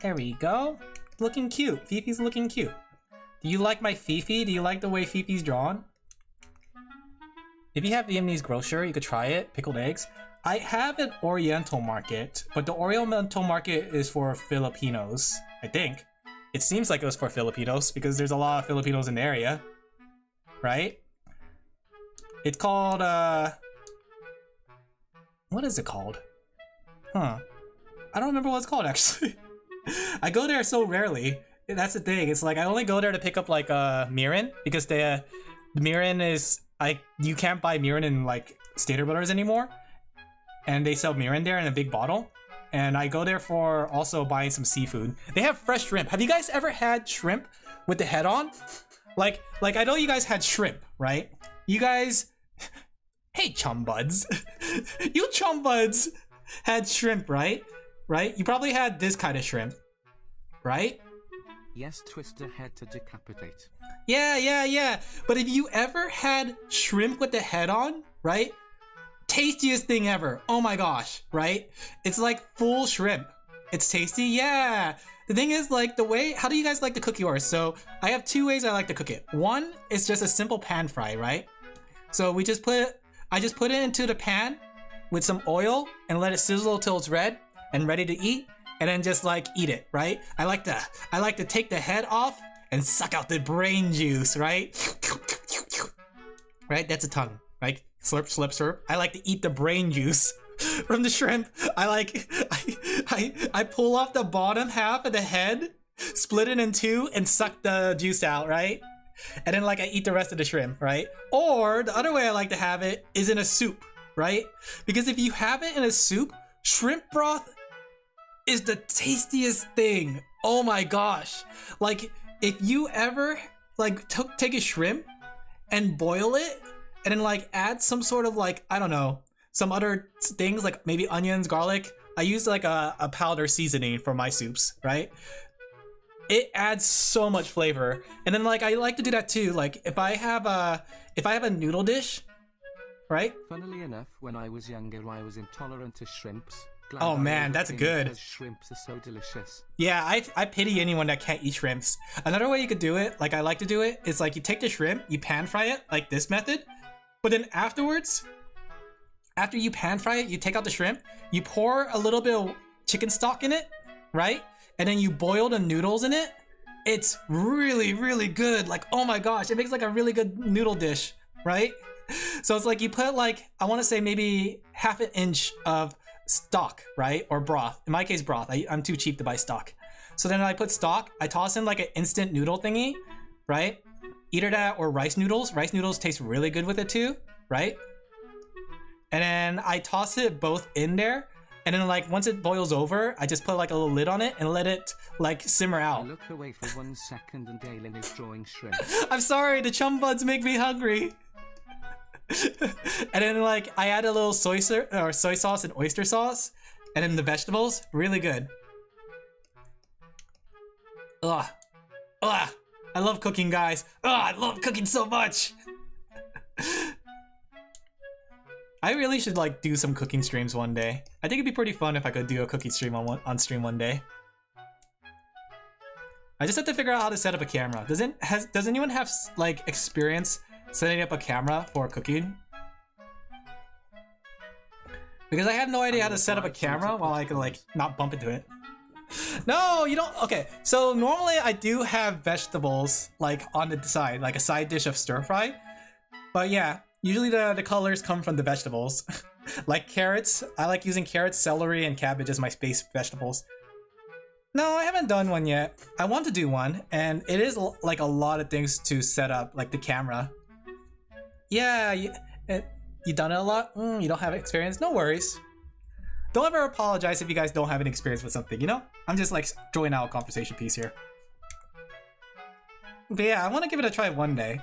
There we go. Looking cute. Fifi's looking cute. Do you like my Fifi? Do you like the way Fifi's drawn? If you have Vietnamese grocer, you could try it. Pickled eggs. I have an Oriental market, but the Oriental market is for Filipinos, I think. It seems like it was for Filipinos because there's a lot of Filipinos in the area. Right? It's called, what is it called? Huh. I don't remember what it's called, actually. I go there so rarely. That's the thing. It's like I only go there to pick up like mirin because the mirin is you can't buy mirin in like Stater Brothers anymore, and they sell mirin there in a big bottle. And I go there for also buying some seafood. They have fresh shrimp. Have you guys ever had shrimp with the head on? Like I know you guys had shrimp, right? You guys, hey chum buds, you chum buds had shrimp, right? Right? You probably had this kind of shrimp, right? Yes, twist the head to decapitate. Yeah. But if you ever had shrimp with the head on, right? Tastiest thing ever. Oh my gosh, right? It's like full shrimp. It's tasty, yeah. The thing is, like, how do you guys like to cook yours? So I have two ways I like to cook it. One is just a simple pan fry, right? So I just put it into the pan with some oil and let it sizzle till it's red and ready to eat, and then just like eat it, right? I like to take the head off and suck out the brain juice, right? Right, that's a tongue, right? Slurp, slurp, slurp. I like to eat the brain juice from the shrimp. I pull off the bottom half of the head, split it in two, and suck the juice out, right? And then like I eat the rest of the shrimp, right? Or the other way I like to have it is in a soup, right? Because if you have it in a soup, shrimp broth is the tastiest thing. Oh my gosh. Like if you ever like take a shrimp and boil it and then like add some sort of like, I don't know, some other things like maybe onions, garlic. I use like a powder seasoning for my soups, right? It adds so much flavor. And then like I like to do that too. Like if I have a noodle dish, right? Funnily enough, when I was younger, I was intolerant to shrimps. Glad Oh I man, that's overcame good. because shrimps are so delicious. Yeah, I pity anyone that can't eat shrimps. Another way you could do it, like I like to do it, is like you take the shrimp, you pan fry it, like this method, but then afterwards, after you pan fry it, you take out the shrimp, you pour a little bit of chicken stock in it, right? And then you boil the noodles in it. It's really, really good. Like, oh my gosh, it makes like a really good noodle dish, right? So it's like you put like, I want to say maybe half an inch of stock, right? Or broth. In my case, broth. I'm too cheap to buy stock. So then I put stock, I toss in like an instant noodle thingy, right? Either that or rice noodles. Rice noodles taste really good with it too, right? And then I toss it both in there. And then like once it boils over, I just put like a little lid on it and let it like simmer I out. look away for 1 second and Alin is drawing shrimp. I'm sorry, the chum buds make me hungry. And then like I add a little soy sauce and oyster sauce, and then the vegetables, really good. Ugh, ugh, I love cooking, guys. Ugh, I love cooking so much. I really should like do some cooking streams one day. I think it'd be pretty fun if I could do a cooking stream on stream one day. I just have to figure out how to set up a camera. Does anyone have like experience setting up a camera for cooking? Because I have no idea how to set up a camera while I can like not bump into it. No, you don't. Okay, so normally I do have vegetables like on the side, like a side dish of stir fry. But yeah, usually the colors come from the vegetables. Like carrots, I like using carrots, celery, and cabbage as my space vegetables. No, I haven't done one yet. I want to do one, and it is like a lot of things to set up, like the camera. Yeah, you done it a lot? You don't have experience? No worries. Don't ever apologize if you guys don't have any experience with something, you know? I'm just like throwing out a conversation piece here. But yeah, I want to give it a try one day.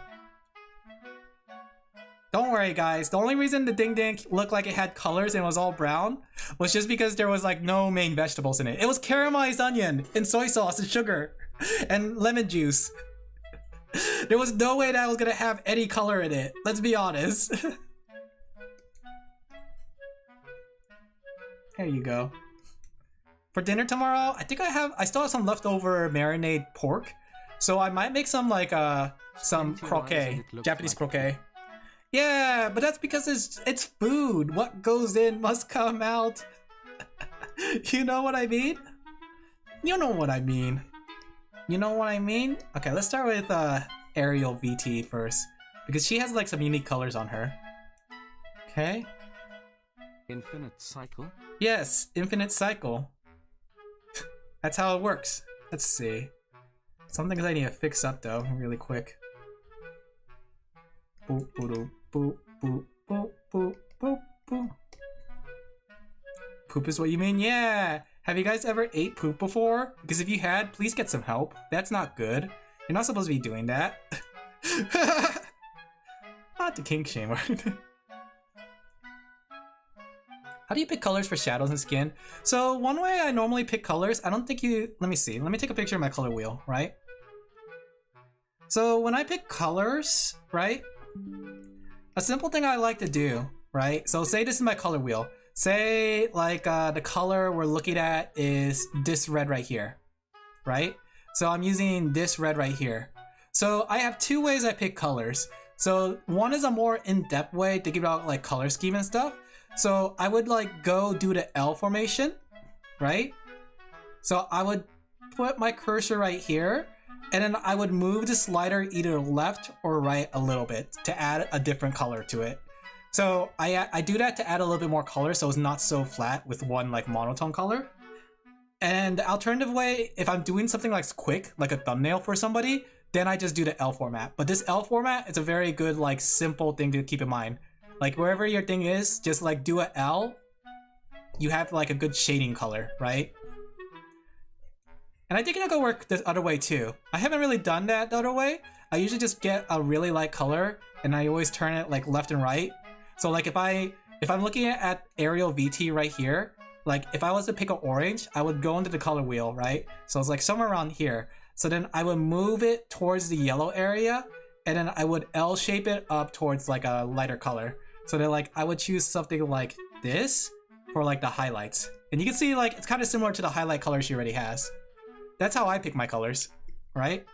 Don't worry, guys. The only reason the ding ding looked like it had colors and was all brown was just because there was like no main vegetables in it. It was caramelized onion and soy sauce and sugar and lemon juice. There was no way that I was gonna have any color in it. Let's be honest. There you go. For dinner tomorrow, I think I still have some leftover marinade pork. So I might make some like some croquet, Japanese croquet. Yeah, but that's because it's food. What goes in must come out. You know what I mean? You know what I mean. You know what I mean? Okay, let's start with Ariel VT first, because she has like some unique colors on her. Okay. Infinite cycle? Yes, infinite cycle. That's how it works. Let's see. Some things I need to fix up though, really quick. Boop, boop, boop, boop, boop, boop, boop, boop. Poop is what you mean? Yeah! Have you guys ever ate poop before? Because if you had, please get some help. That's not good. You're not supposed to be doing that. Not the kink shamer. How do you pick colors for shadows and skin? So one way I normally pick colors, I don't think you... Let me see. Let me take a picture of my color wheel, right? So when I pick colors, right? A simple thing I like to do, right? So say this is my color wheel. Say like the color we're looking at is this red right here, right? So I'm using this red right here. So I have two ways I pick colors. So one is a more in-depth way thinking about like color scheme and stuff. So I would like go do the L formation, right? So I would put my cursor right here, and then I would move the slider either left or right a little bit to add a different color to it. So I do that to add a little bit more color so it's not so flat with one like monotone color. And the alternative way, if I'm doing something like quick, like a thumbnail for somebody, then I just do the L format. But this L format is a very good like simple thing to keep in mind. Like wherever your thing is, just like do a L. You have like a good shading color, right? And I think it'll work the other way too. I haven't really done that the other way. I usually just get a really light color and I always turn it like left and right. So like if I'm looking at Arial VT right here, like if I was to pick an orange, I would go into the color wheel, right? So it's like somewhere around here. So then I would move it towards the yellow area and then I would L shape it up towards like a lighter color. So then like I would choose something like this for like the highlights. And you can see like it's kind of similar to the highlight color she already has. That's how I pick my colors, right?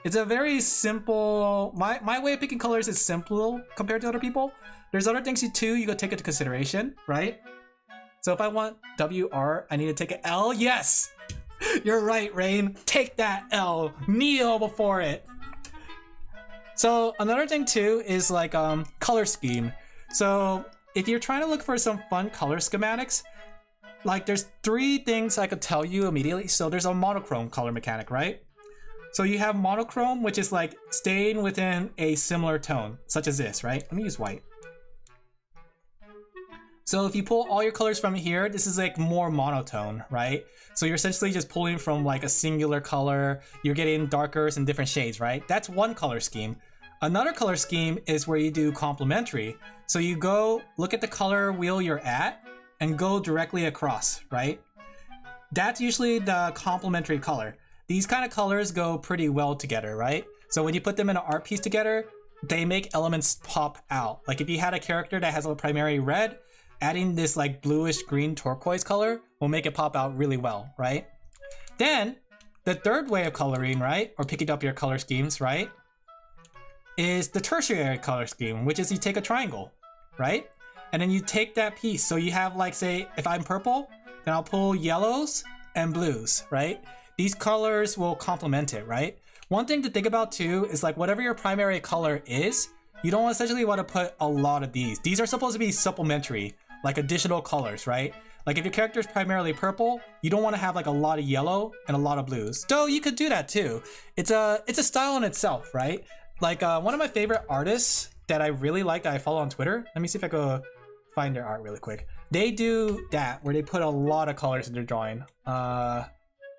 It's a very simple, my way of picking colors is simple compared to other people. There's other things too you could take into consideration, right? So if I want WR, I need to take an L. Yes! You're right, Rain. Take that L. Kneel before it. So another thing too is like color scheme. So if you're trying to look for some fun color schematics, like there's 3 things I could tell you immediately. So there's a monochrome color mechanic, right? So you have monochrome, which is like staying within a similar tone, such as this, right? Let me use white. So if you pull all your colors from here, this is like more monotone, right? So you're essentially just pulling from like a singular color. You're getting darkers and different shades, right? That's one color scheme. Another color scheme is where you do complementary. So you go look at the color wheel you're at and go directly across, right? That's usually the complementary color. These kind of colors go pretty well together, right? So when you put them in an art piece together, they make elements pop out. Like if you had a character that has a primary red, adding this like bluish green turquoise color will make it pop out really well, right? Then the third way of coloring, right? Or picking up your color schemes, right? Is the tertiary color scheme, which is you take a triangle, right? And then you take that piece. So you have like, say, if I'm purple, then I'll pull yellows and blues, right? These colors will complement it, right? One thing to think about too is like whatever your primary color is, you don't essentially want to put a lot of these. These are supposed to be supplementary, like additional colors, right? Like if your character is primarily purple, you don't want to have like a lot of yellow and a lot of blues. Though you could do that too. It's a style in itself, right? Like one of my favorite artists that I really like that I follow on Twitter. Let me see if I go find their art really quick. They do that where they put a lot of colors in their drawing.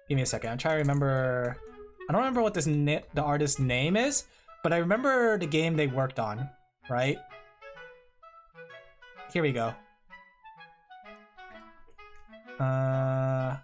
Give me a second. I'm trying to remember. I don't remember what the artist's name is, but I remember the game they worked on, right? Here we go. I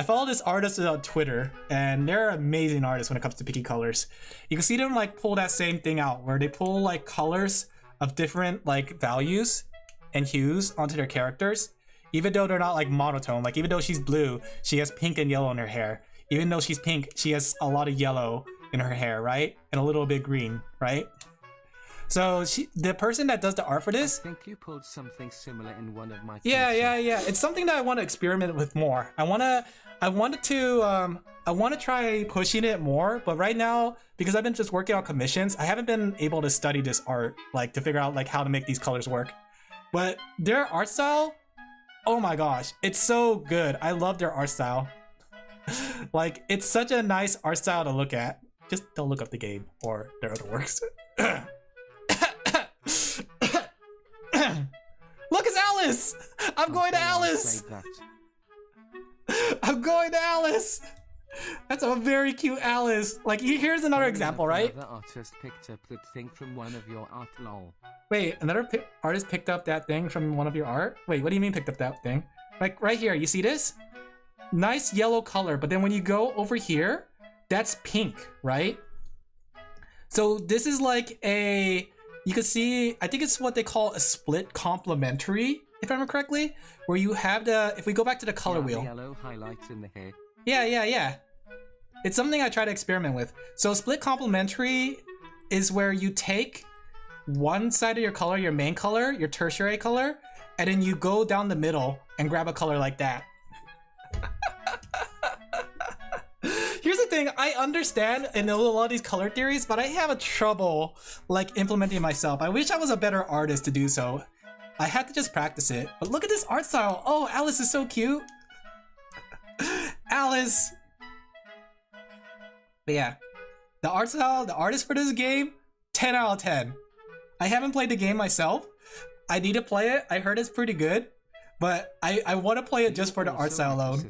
follow this artist on Twitter, and they're amazing artists when it comes to picking colors. You can see them like pull that same thing out, where they pull like colors of different like values and hues onto their characters, even though they're not like monotone. Like even though she's blue, she has pink and yellow in her hair. Even though she's pink, she has a lot of yellow in her hair, right? And a little bit green, right? So the person that does the art for this, I think you pulled something similar in one of my yeah. It's something that I want to experiment with more. I want to try pushing it more, but right now, because I've been just working on commissions, I haven't been able to study this art, like to figure out like how to make these colors work. But their art style, oh my gosh, it's so good. I love their art style. Like it's such a nice art style to look at. Just don't look up the game or their other works. Look, it's Alice! I'm going to Alice! I'm going to Alice! That's a very cute Alice. Like, here's another example, right? Another artist picked up that thing from one of your art, lol. Wait, another artist picked up that thing from one of your art? Wait, what do you mean picked up that thing? Like, right here, you see this? Nice yellow color, but then when you go over here, that's pink, right? So this is like a... You can see, I think it's what they call a split complementary, if I remember correctly, where you have the, if we go back to the color wheel. Yellow highlights in the hair. Yeah. It's something I try to experiment with. So split complementary is where you take one side of your color, your main color, your tertiary color, and then you go down the middle and grab a color like that. Here's the thing, I understand and know a lot of these color theories, but I have a trouble like implementing myself. I wish I was a better artist to do so. I had to just practice it. But look at this art style. Oh, Alice is so cute. Alice. But yeah, the art style, the artist for this game, 10 out of 10. I haven't played the game myself. I need to play it. I heard it's pretty good, but I want to play it just for the art style alone.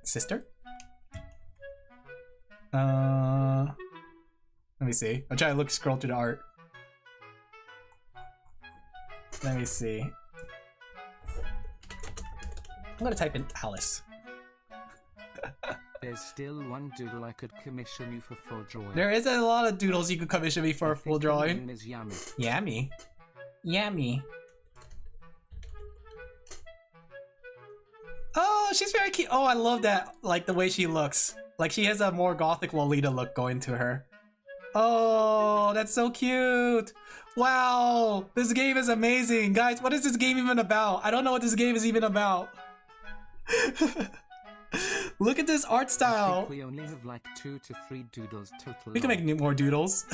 Sister? Let me see. I'm trying to scroll through the art. Let me see. I'm gonna type in Alice. There's still one doodle I could commission you for full drawing. There is a lot of doodles you could commission me for a full drawing. Her name is Yummy. Yummy. Yummy. Oh, she's very cute. Oh, I love that. Like the way she looks. Like she has a more gothic Lolita look going to her. Oh, that's so cute. Wow, this game is amazing. Guys, what is this game even about? I don't know what this game is even about. Look at this art style. I think we only have like 2 to 3 doodles total. We can make more doodles.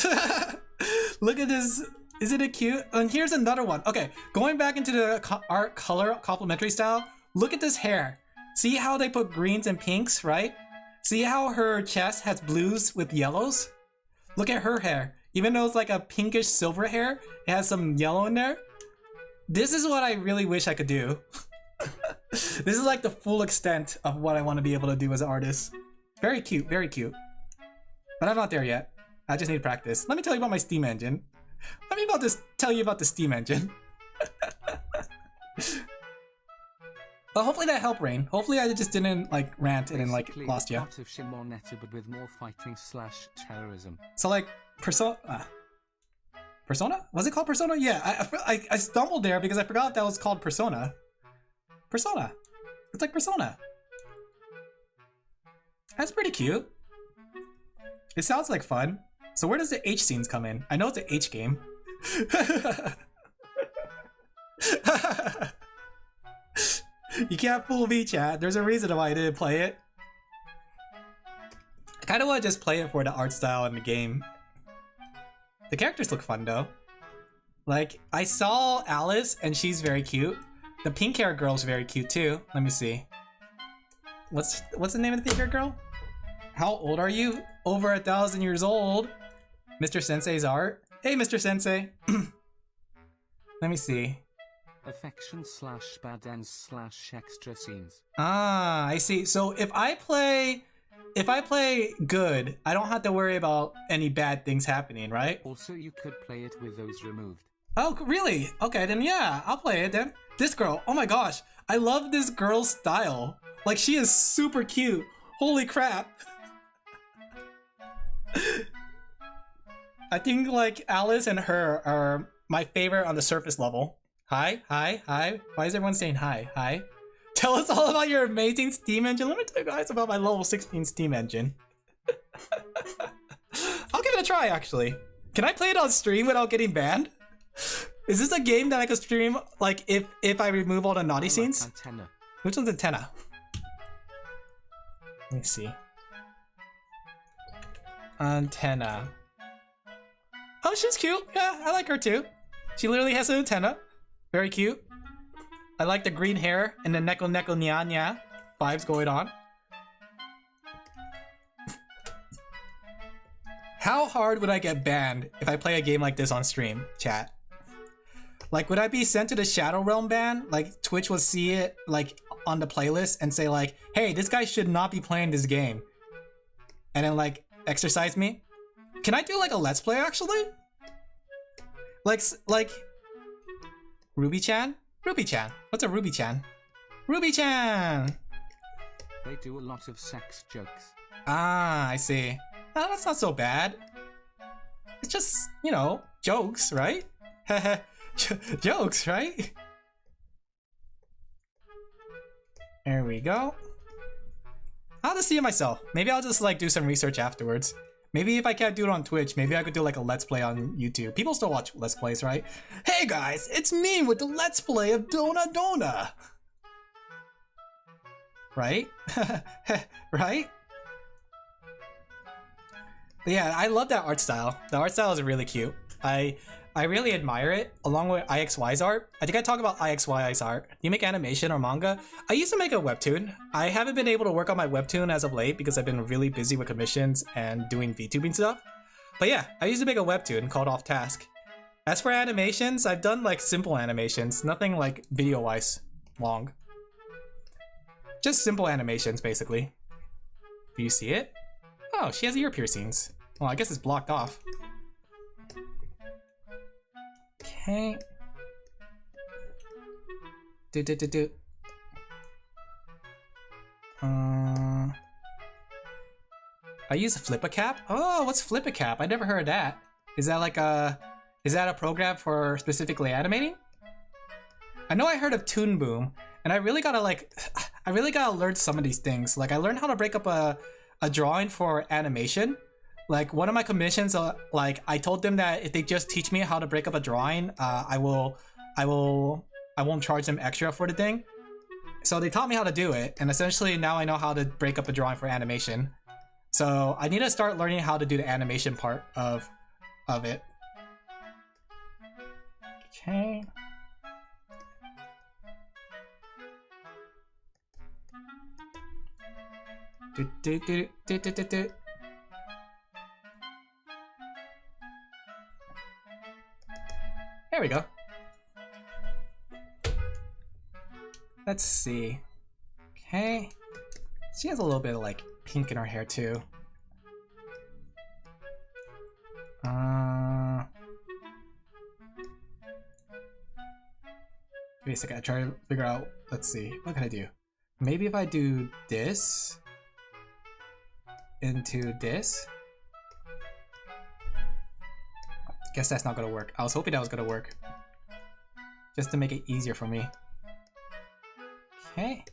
Look at this. Isn't it cute? And here's another one. Okay, going back into the art color complementary style. Look at this hair. See how they put greens and pinks, right? See how her chest has blues with yellows? Look at her hair. Even though it's like a pinkish silver hair, it has some yellow in there. This is what I really wish I could do. This is like the full extent of what I want to be able to do as an artist. Very cute, very cute. But I'm not there yet. I just need practice. Let me tell you about my Steam engine. Let me tell you about the Steam engine. But hopefully that helped, Rain. Hopefully I just didn't like rant and then like lost you. Part of Shimonetta, but with more fighting / terrorism. So like Persona? Was it called Persona? Yeah, I stumbled there because I forgot that was called Persona. Persona. It's like Persona. That's pretty cute. It sounds like fun. So where does the H scenes come in? I know it's an H game. You can't fool me, chat. There's a reason why I didn't play it. I kind of want to just play it for the art style in the game. The characters look fun though. Like, I saw Alice and she's very cute. The pink hair girl's very cute too. Let me see. What's the name of the pink hair girl? How old are you? Over 1,000 years old. Mr. Sensei's art. Hey, Mr. Sensei. Let me see. Affection / bad ends / extra scenes. Ah, I see. So if I play good, I don't have to worry about any bad things happening, right? Also, you could play it with those removed. Oh, really? Okay, then yeah, I'll play it then. This girl, oh my gosh. I love this girl's style. Like, she is super cute. Holy crap. I think like Alice and her are my favorite on the surface level. Hi, hi, hi. Why is everyone saying hi? Hi. Tell us all about your amazing Steam engine. Let me tell you guys about my level 16 Steam engine. I'll give it a try, actually. Can I play it on stream without getting banned? Is this a game that I could stream, like, if I remove all the naughty scenes? Antenna. Which one's Antenna? Let me see. Antenna. Oh, she's cute. Yeah, I like her too. She literally has an antenna. Very cute. I like the green hair and the neko neko nya nya vibes going on. How hard would I get banned if I play a game like this on stream, chat? Like, would I be sent to the Shadow Realm ban? Like, Twitch will see it, like, on the playlist and say, like, hey, this guy should not be playing this game. And then, like, exercise me? Can I do, like, a Let's Play, actually? Like... Ruby-chan? Ruby-chan. What's a Ruby-chan? Ruby-chan! They do a lot of sex jokes. Ah, I see. Oh, that's not so bad. It's just, you know, jokes, right? Jokes, right? There we go. I'll just see it myself. Maybe I'll just like do some research afterwards. Maybe if I can't do it on Twitch, maybe I could do like a Let's Play on YouTube. People still watch Let's Plays, right? Hey guys, it's me with the Let's Play of Dona Dona. Right? Right? But yeah, I love that art style. The art style is really cute. I really admire it, along with IXY's art. I think I talk about IXY's art. Do you make animation or manga? I used to make a webtoon. I haven't been able to work on my webtoon as of late because I've been really busy with commissions and doing VTubing stuff. But yeah, I used to make a webtoon called Offtask. As for animations, I've done like simple animations, nothing like video-wise long. Just simple animations, basically. Do you see it? Oh, she has ear piercings. Well, I guess it's blocked off. Okay. I use Flip-A-Cap? Oh, what's Flip-A-Cap? I never heard of that. Is that like a... Is that a program for specifically animating? I know I heard of Toon Boom, and I really gotta like... I really gotta learn some of these things. Like, I learned how to break up a drawing for animation. Like, one of my commissions, like, I told them that if they just teach me how to break up a drawing, I won't charge them extra for the thing. So they taught me how to do it, and essentially now I know how to break up a drawing for animation. So I need to start learning how to do the animation part of it. Okay. There we go. Let's see. Okay. She has a little bit of like pink in her hair too. Give me a second, I try to figure out, let's see, what can I do? Maybe if I do this into this. Guess that's not gonna work. I was hoping that was gonna work. Just to make it easier for me. Okay.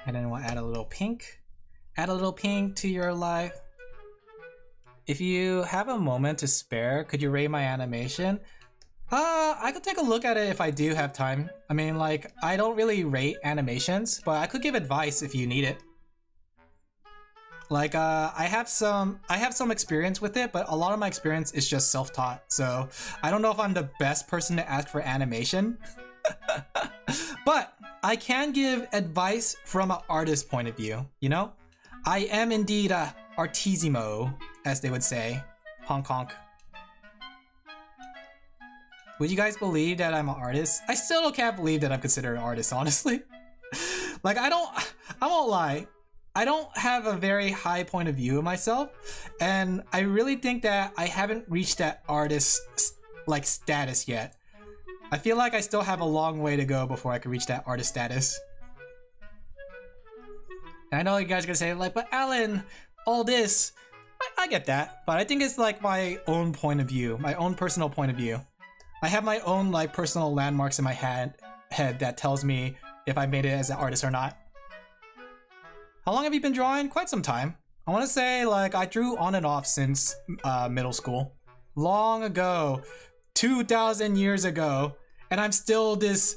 And then we'll add a little pink. Add a little pink to your life. If you have a moment to spare, could you rate my animation? I could take a look at it if I do have time. I mean, like, I don't really rate animations, but I could give advice if you need it. Like, I have some experience with it, but a lot of my experience is just self-taught, so I don't know if I'm the best person to ask for animation. But I can give advice from an artist's point of view, you know? I am indeed a artissimo, as they would say. Honk honk. Would you guys believe that I'm an artist? I still can't believe that I'm considered an artist, honestly. Like, I won't lie. I don't have a very high point of view of myself, and I really think that I haven't reached that artist like status yet. I feel like I still have a long way to go before I can reach that artist status. And I know you guys are gonna say like, but Alan, all this, I get that, but I think it's like my own point of view, my own personal point of view. I have my own like personal landmarks in my head that tells me if I made it as an artist or not. How long have you been drawing? Quite some time. I want to say like I drew on and off since middle school. Long ago. 2,000 years ago. And I'm still this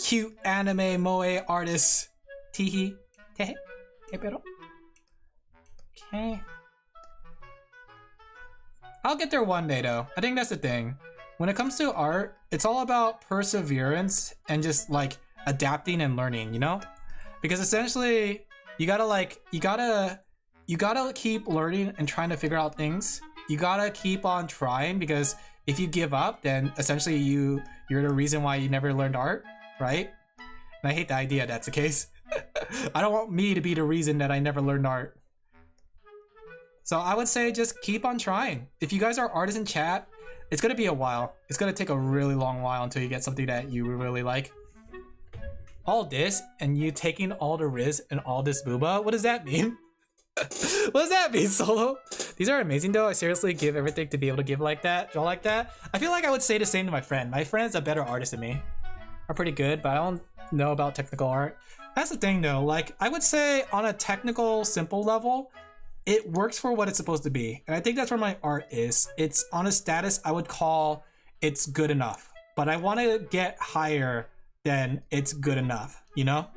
cute anime moe artist. Teehee. Tehe. Pero. Okay. I'll get there one day though. I think that's the thing. When it comes to art, it's all about perseverance and just like adapting and learning, you know? Because essentially, you gotta keep learning and trying to figure out things. You gotta keep on trying, because if you give up, then essentially you're the reason why you never learned art, right? And I hate the idea that's the case. I don't want me to be the reason that I never learned art. So I would say just keep on trying. If you guys are artists in chat, it's gonna be a while. It's gonna take a really long while until you get something that you really like. All this, and you taking all the riz and all this booba? What does that mean? What does that mean, Solo? These are amazing though. I seriously give everything to be able to give like that, draw like that. I feel like I would say the same to my friend. My friend's a better artist than me. Are pretty good, but I don't know about technical art. That's the thing though, like I would say on a technical, simple level, it works for what it's supposed to be. And I think that's where my art is. It's on a status I would call it's good enough. But I want to get higher than it's good enough, you know?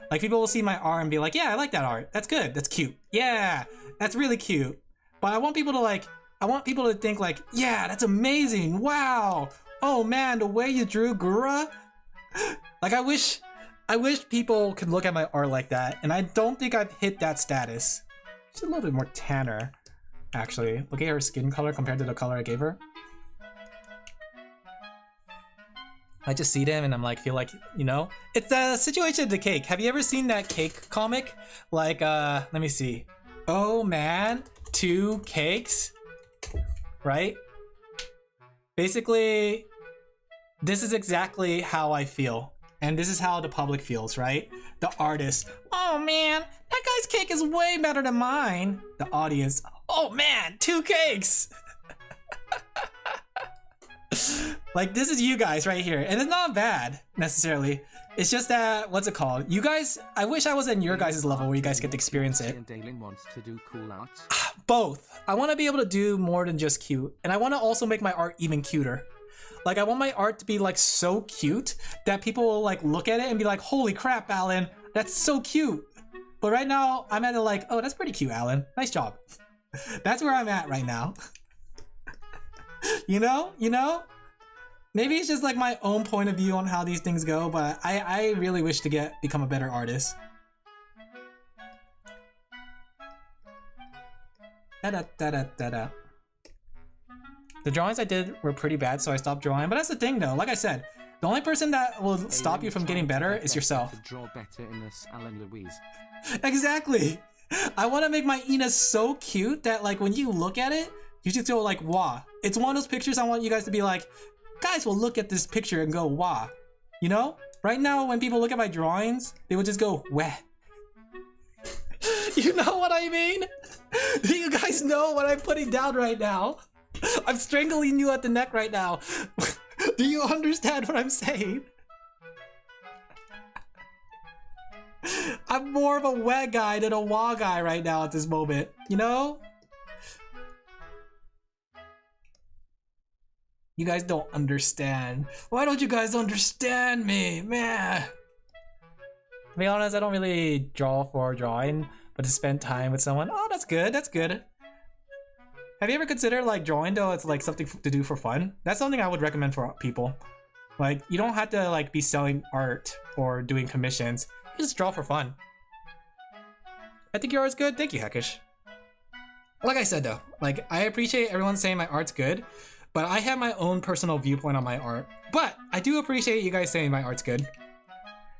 Like people will see my art and be like, yeah, I like that art. That's good. That's cute. Yeah, that's really cute. But I want people to think like, yeah, that's amazing. Wow. Oh man, the way you drew Gura. Like I wish people could look at my art like that. And I don't think I've hit that status. She's a little bit more tanner, actually. Look at her skin color compared to the color I gave her. I just see them and I'm like, feel like, you know, it's the situation of the cake. Have you ever seen that cake comic? Like, let me see. Oh man, 2 cakes, right? Basically, this is exactly how I feel. And this is how the public feels, right? The artist, oh man, that guy's cake is way better than mine. The audience, oh man, 2 cakes. Like this is you guys right here, and it's not bad necessarily. It's just that, what's it called? You guys, I wish I was in your guys' level where you guys get to experience it. Alin wants to do cool arts. Both. I want to be able to do more than just cute, and I want to also make my art even cuter. Like I want my art to be like so cute that people will like look at it and be like, holy crap, Alin, that's so cute. But right now I'm at it like, oh, that's pretty cute, Alin. Nice job. That's where I'm at right now. You know? Maybe it's just like my own point of view on how these things go, but I really wish to become a better artist. Da-da-da-da-da-da. The drawings I did were pretty bad, so I stopped drawing. But that's the thing though, like I said, the only person that will stop you from getting better is yourself. To draw better in this, Alan Louise. Exactly! I want to make my Ina so cute that like when you look at it, you just go like, wow. It's one of those pictures I want you guys to be like, guys will look at this picture and go, wow. You know? Right now, when people look at my drawings, they will just go, weh. You know what I mean? Do you guys know what I'm putting down right now? I'm strangling you at the neck right now. Do you understand what I'm saying? I'm more of a weh guy than a wah guy right now at this moment. You know? You guys don't understand. Why don't you guys understand me? Man. To be honest, I don't really draw for drawing, but to spend time with someone, oh, that's good, that's good. Have you ever considered like drawing though as like something to do for fun? That's something I would recommend for people. Like, you don't have to like be selling art or doing commissions. You just draw for fun. I think your art's good. Thank you, Hekish. Like I said though, like I appreciate everyone saying my art's good, but I have my own personal viewpoint on my art. But I do appreciate you guys saying my art's good.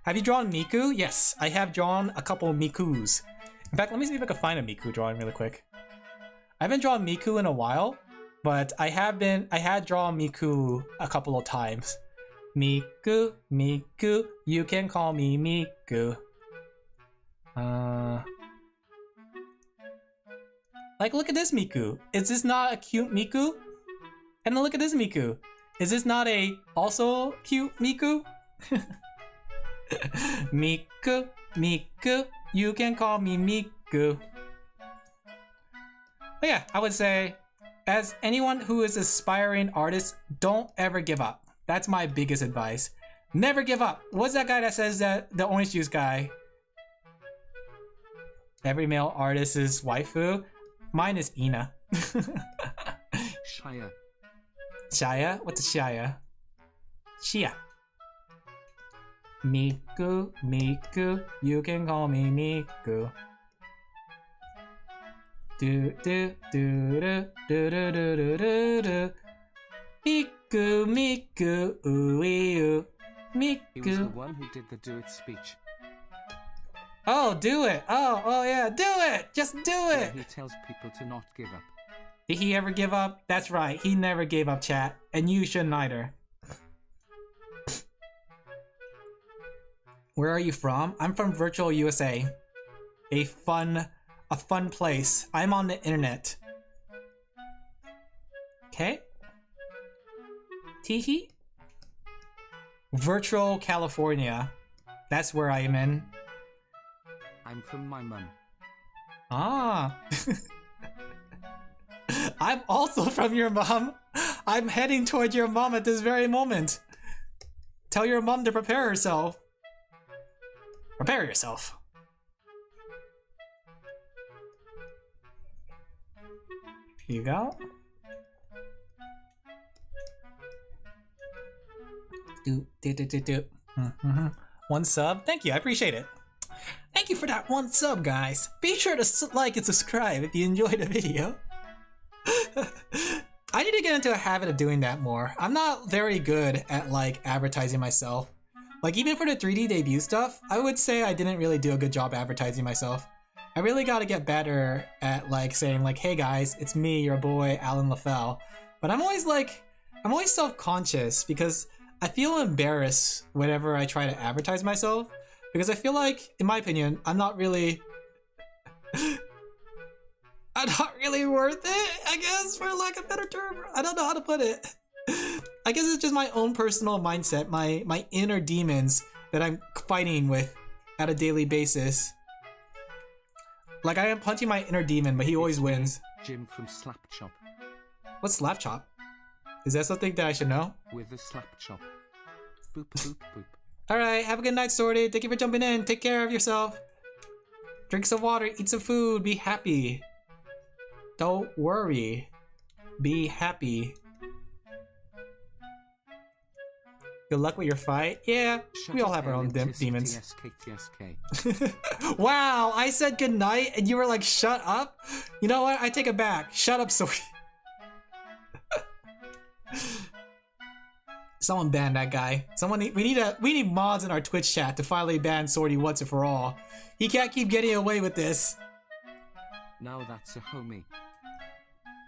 Have you drawn Miku? Yes, I have drawn a couple Mikus. In fact, let me see if I can find a Miku drawing really quick. I haven't drawn Miku in a while, but I had drawn Miku a couple of times. Miku, Miku, you can call me Miku. Like, look at this Miku. Is this not a cute Miku? And then look at this Miku. Is this not a also cute Miku? Miku, Miku, you can call me Miku. But yeah, I would say, as anyone who is aspiring artist, don't ever give up. That's my biggest advice. Never give up. What's that guy that says that, the orange juice guy? Every male artist is waifu. Mine is Ina. Shia. Shia? What's a Shia? Shia. Miku, Miku, you can call me Miku. Do do do do do do do do do do. Miku, Miku, ooh, Miku. He was the one who did the do it speech. Oh, do it! Oh yeah, do it! Just do it! He tells people to not give up. Did he ever give up? That's right, he never gave up, chat. And you shouldn't either. Where are you from? I'm from virtual USA. A fun place. I'm on the internet. Okay. Teehee. Virtual California. That's where I am in. I'm from my mum. Ah. I'm also from your mom. I'm heading toward your mom at this very moment. Tell your mom to prepare herself. Prepare yourself. Here you go. Do. One sub. Thank you. I appreciate it. Thank you for that one sub, guys. Be sure to like and subscribe if you enjoyed the video. I need to get into a habit of doing that more. I'm not very good at like advertising myself. Like even for the 3D debut stuff, I would say I didn't really do a good job advertising myself. I really got to get better at like saying like, hey guys, it's me, your boy, Alin Laphel. But I'm always self-conscious because I feel embarrassed whenever I try to advertise myself. Because I feel like, in my opinion, I'm not really worth it, I guess, for lack of a better term. I don't know how to put it. I guess it's just my own personal mindset, my inner demons that I'm fighting with at a daily basis. Like I am punching my inner demon, but he always wins. Jim from Slapchop. What's Slapchop? Is that something that I should know? With a Slapchop. Boop boop boop. Alright, have a good night, Sorty. Thank you for jumping in. Take care of yourself. Drink some water, eat some food, be happy. Don't worry. Be happy. Good luck with your fight. Yeah, we all have our own demons. Wow, I said good night and you were like, shut up? You know what? I take it back. Shut up, Sorty. Someone ban that guy. We need mods in our Twitch chat to finally ban Sorty once and for all. He can't keep getting away with this. Now that's a homie.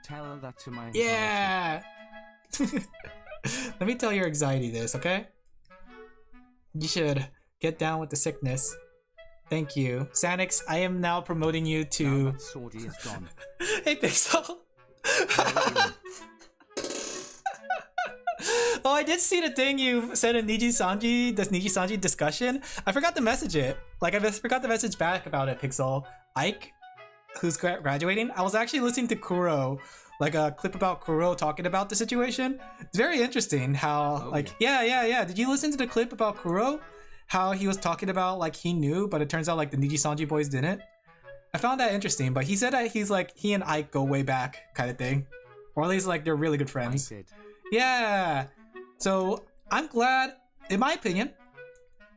Tell that to my yeah. Let me tell your anxiety this, okay? You should get down with the sickness. Thank you, Sanix. I am now promoting you to. Now that Sorty is gone. Hey, Pixel. Oh, I did see the thing you said in Niji-sanji, this Niji-sanji discussion. I forgot to message it. Like, I forgot to message back about it, Pixel. Ike, who's graduating, I was actually listening to Kuro, like a clip about Kuro talking about the situation. It's very interesting how, yeah. Did you listen to the clip about Kuro? How he was talking about, like, he knew, but it turns out, like, the Niji-sanji boys didn't? I found that interesting, but he said that he's, like, he and Ike go way back kind of thing. Or at least, like, they're really good friends. Yeah. So, I'm glad, in my opinion,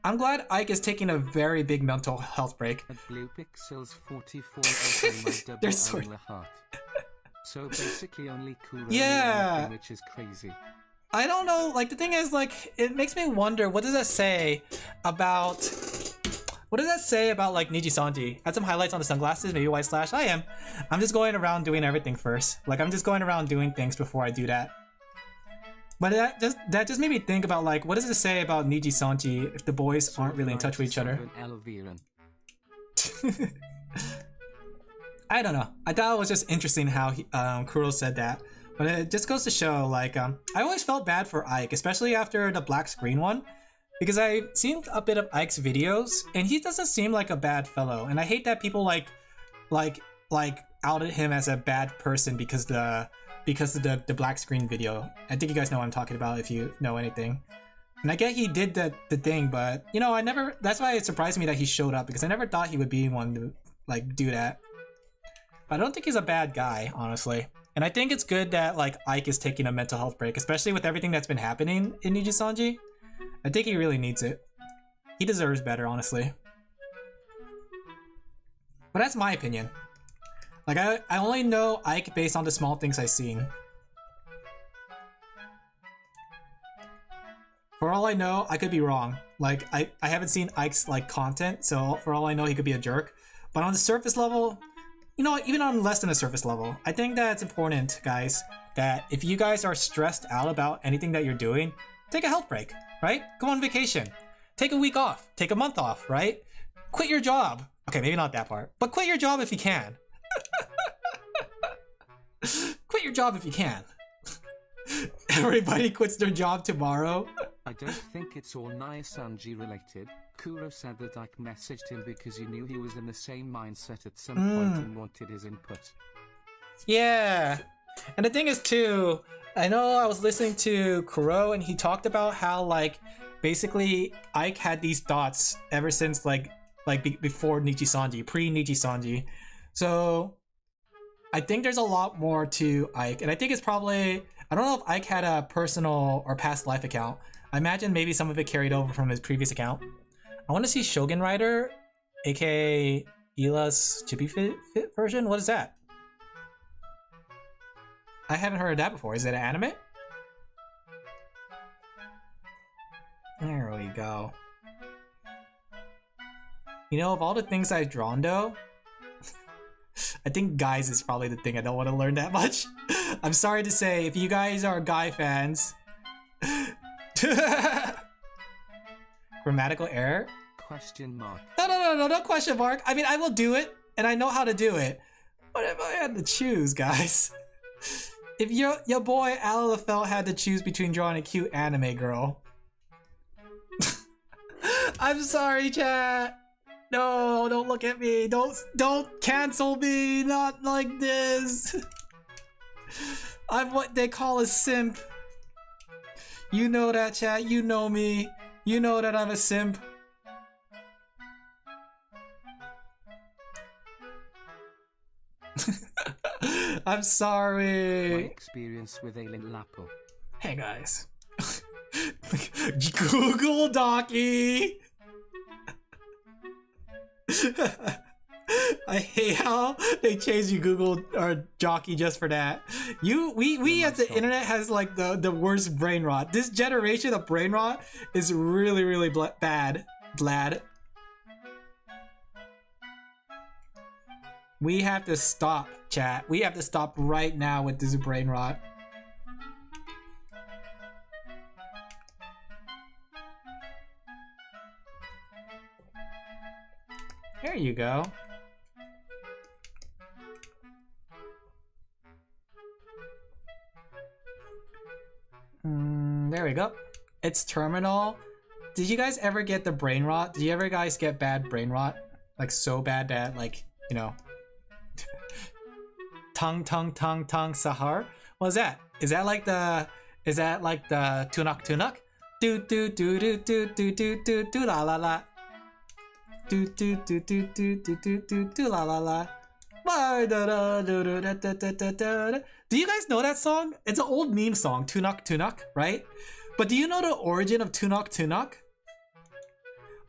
I'm glad Ike is taking a very big mental health break. At Blue Pixels 44 They're so... So basically only Kuro, yeah, which is crazy. I don't know, like the thing is, like, it makes me wonder, what does that say about like Niji-sanji? Add some highlights on the sunglasses, maybe white slash. I'm just going around doing everything first. Like, I'm just going around doing things before I do that. But that just made me think about, like, what does it say about Niji-sanji if the boys aren't really in touch with each other? I don't know. I thought it was just interesting how Kuro said that. But it just goes to show, like, I always felt bad for Ike, especially after the black screen one. Because I've seen a bit of Ike's videos, and he doesn't seem like a bad fellow. And I hate that people, like outed him as a bad person because of the black screen video. I think you guys know what I'm talking about if you know anything. And I get he did the thing, but, you know, that's why it surprised me that he showed up, because I never thought he would be one to, like, do that. But I don't think he's a bad guy, honestly. And I think it's good that, like, Ike is taking a mental health break, especially with everything that's been happening in Niji-sanji. I think he really needs it. He deserves better, honestly. But that's my opinion. Like, I only know Ike based on the small things I've seen. For all I know, I could be wrong. Like, I haven't seen Ike's, like, content, so for all I know, he could be a jerk. But on the surface level, you know, even on less than a surface level, I think that it's important, guys, that if you guys are stressed out about anything that you're doing, take a health break, right? Go on vacation. Take a week off. Take a month off, right? Quit your job. Okay, maybe not that part, but quit your job if you can. Quit your job if you can. Everybody quits their job tomorrow. I don't think it's all Niji-sanji related. Kuro said that Ike messaged him because he knew he was in the same mindset at some point and wanted his input. Yeah. And the thing is too, I know I was listening to Kuro and he talked about how like basically Ike had these thoughts ever since before Nichi Sanji, pre Nichi Sanji. So I think there's a lot more to Ike, and I think it's probably, I don't know if Ike had a personal or past life account. I imagine maybe some of it carried over from his previous account. I want to see Shogun Rider, aka Ila's Chippy Fit version. What is that? I haven't heard of that before. Is it an anime? There we go. You know, of all the things I've drawn though, I think guys is probably the thing I don't want to learn that much. I'm sorry to say, if you guys are guy fans. Grammatical error? Question mark. No question mark. I mean, I will do it, and I know how to do it. What if I had to choose, guys? If your boy Alin Laphel had to choose between drawing a cute anime girl. I'm sorry, chat. No, don't look at me. Don't cancel me. Not like this. I'm what they call a simp. You know that, chat. You know me. You know that I'm a simp. I'm sorry. My experience with Alin Laphel. Hey guys. Google Docky. I hate how they changed you Google or Jockey just for that. We as the internet has like the worst brain rot. This generation of brain rot is really bad. Blad. We have to stop, chat. We have to stop right now with this brain rot. There you go. There we go. It's terminal. Did you guys ever get the brain rot? Did you ever guys get bad brain rot? Like so bad that like, you know. tongue sahar? What is that? Is that like the tunak? Do la la la. Do la la la. Do you guys know that song? It's an old meme song, Tunak, right? But do you know the origin of Tunak?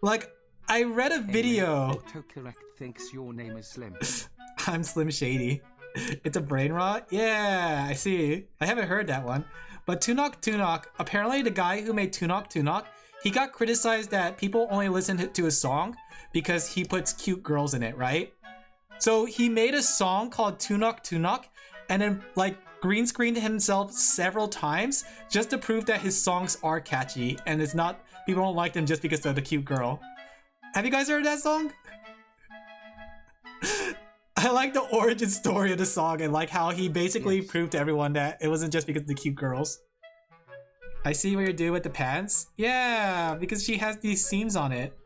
Like, I read a video. Autocorrect thinks your name is Slim. I'm Slim Shady. It's a brain rot? Yeah, I see. I haven't heard that one. But Tunak, apparently the guy who made Tunak, he got criticized that people only listen to his song because he puts cute girls in it, right? So he made a song called Tunak, and then like green screened himself several times just to prove that his songs are catchy and it's not, people don't like them just because they're the cute girl. Have you guys heard that song? I like the origin story of the song and like how he basically proved to everyone that it wasn't just because of the cute girls. I see what you're doing with the pants. Yeah, because she has these seams on it.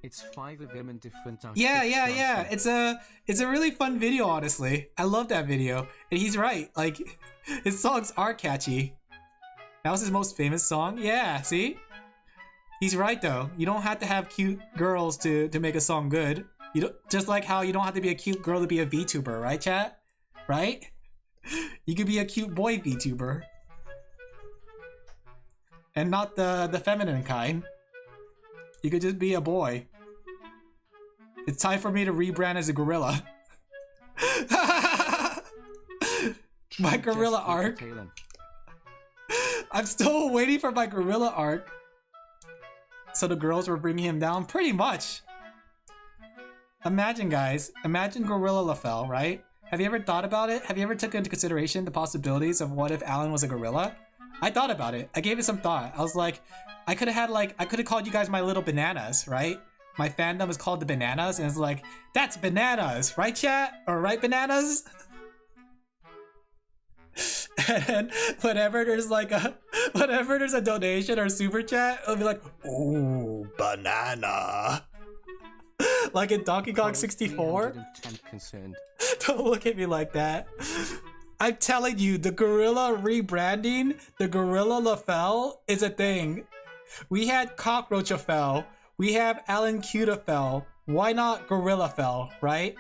It's 5 of them in different outfits. Yeah. It's a really fun video, honestly. I love that video. And he's right. Like, his songs are catchy. That was his most famous song. Yeah, see? He's right though. You don't have to have cute girls to make a song good. You don't, just like how you don't have to be a cute girl to be a VTuber, right, chat? Right? You could be a cute boy VTuber. And not the feminine kind. You could just be a boy. It's time for me to rebrand as a gorilla. My gorilla arc. I'm still waiting for my gorilla arc. So the girls were bringing him down? Pretty much. Imagine, guys. Imagine Gorilla Laphel, right? Have you ever thought about it? Have you ever taken into consideration the possibilities of what if Alin was a gorilla? I thought about it. I gave it some thought. I was like, I could have called you guys my little bananas, right? My fandom is called the Bananas, and it's like, that's bananas, right, chat? Or right, bananas? And then whenever there's a donation or super chat, it'll be like, ooh, banana. Like in Donkey Kong 64. Don't look at me like that. I'm telling you, the gorilla rebranding, the Gorilla Laphel is a thing. We had Cockroach Laphel. We have Alin Laphel. Why not Gorilla Laphel, right?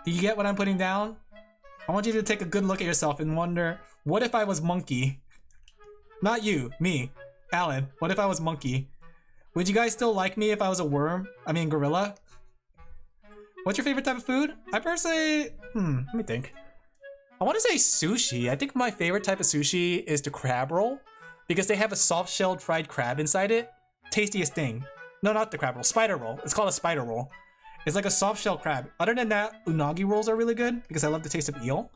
Do you get what I'm putting down? I want you to take a good look at yourself and wonder, what if I was Monkey? Not you, me, Alan. What if I was Monkey? Would you guys still like me if I was a worm? I mean, gorilla? What's your favorite type of food? I personally, let me think. I want to say sushi. I think my favorite type of sushi is the crab roll because they have a soft-shelled fried crab inside it. Tastiest thing. No, not the crab roll. Spider roll. It's called a spider roll. It's like a soft-shell crab. Other than that, unagi rolls are really good because I love the taste of eel.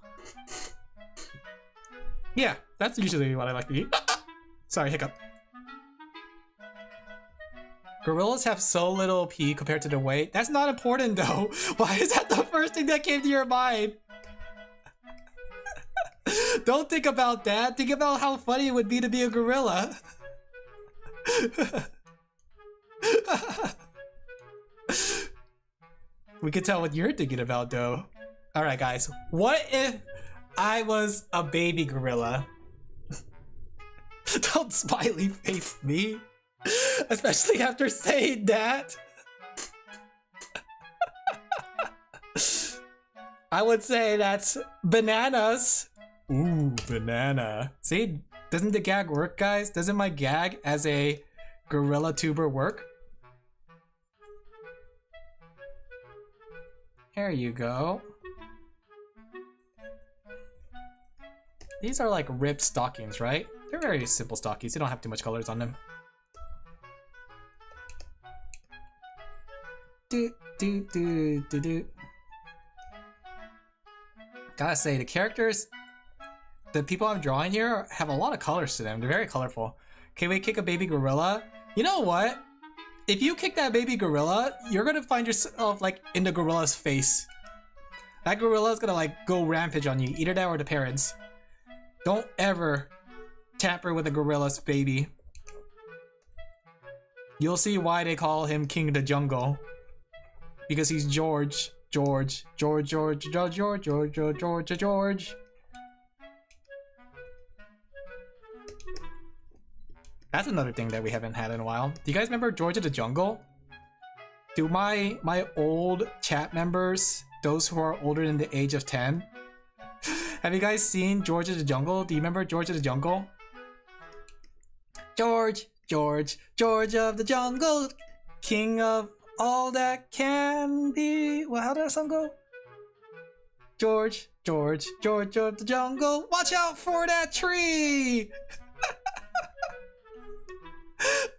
Yeah, that's usually what I like to eat. Sorry, hiccup. Gorillas have so little pee compared to their weight. That's not important though. Why is that the first thing that came to your mind? Don't think about that. Think about how funny it would be to be a gorilla. We can tell what you're thinking about though. Alright guys, what if I was a baby gorilla? Don't smiley face me. Especially after saying that. I would say that's bananas. Ooh, banana. See, doesn't the gag work, guys? Doesn't my gag as a gorilla tuber work? There you go. These are like ripped stockings, right? They're very simple stockings. They don't have too much colors on them. Do do do do do. Gotta say, the characters, the people I'm drawing here have a lot of colors to them. They're very colorful. Can we kick a baby gorilla? You know what? If you kick that baby gorilla, you're gonna find yourself like in the gorilla's face. That gorilla is gonna like go rampage on you, either that or the parents. Don't ever tamper with a gorilla's baby. You'll see why they call him King of the Jungle. Because he's George. George. George, George, George, George, George, George, George, George. That's another thing that we haven't had in a while. Do you guys remember George of the Jungle? Do my old chat members, those who are older than the age of 10, have you guys seen George of the Jungle? Do you remember George of the Jungle? George, George, George of the Jungle, king of all that can be. Well, how did that song go? George, George, George of the Jungle, watch out for that tree!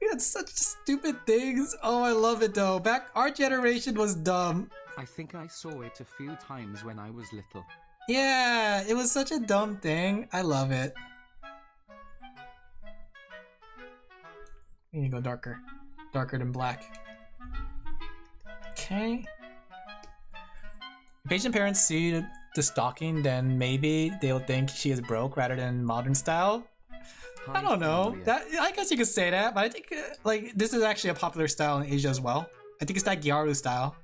We had such stupid things. Oh, I love it though. Our generation was dumb. I think I saw it a few times when I was little. Yeah, it was such a dumb thing. I love it. You need to go darker. Darker than black. Okay. If Asian parents see the stocking, then maybe they'll think she is broke rather than modern style. I don't know. That I guess you could say that, but I think like this is actually a popular style in Asia as well. I think it's that Gyaru style.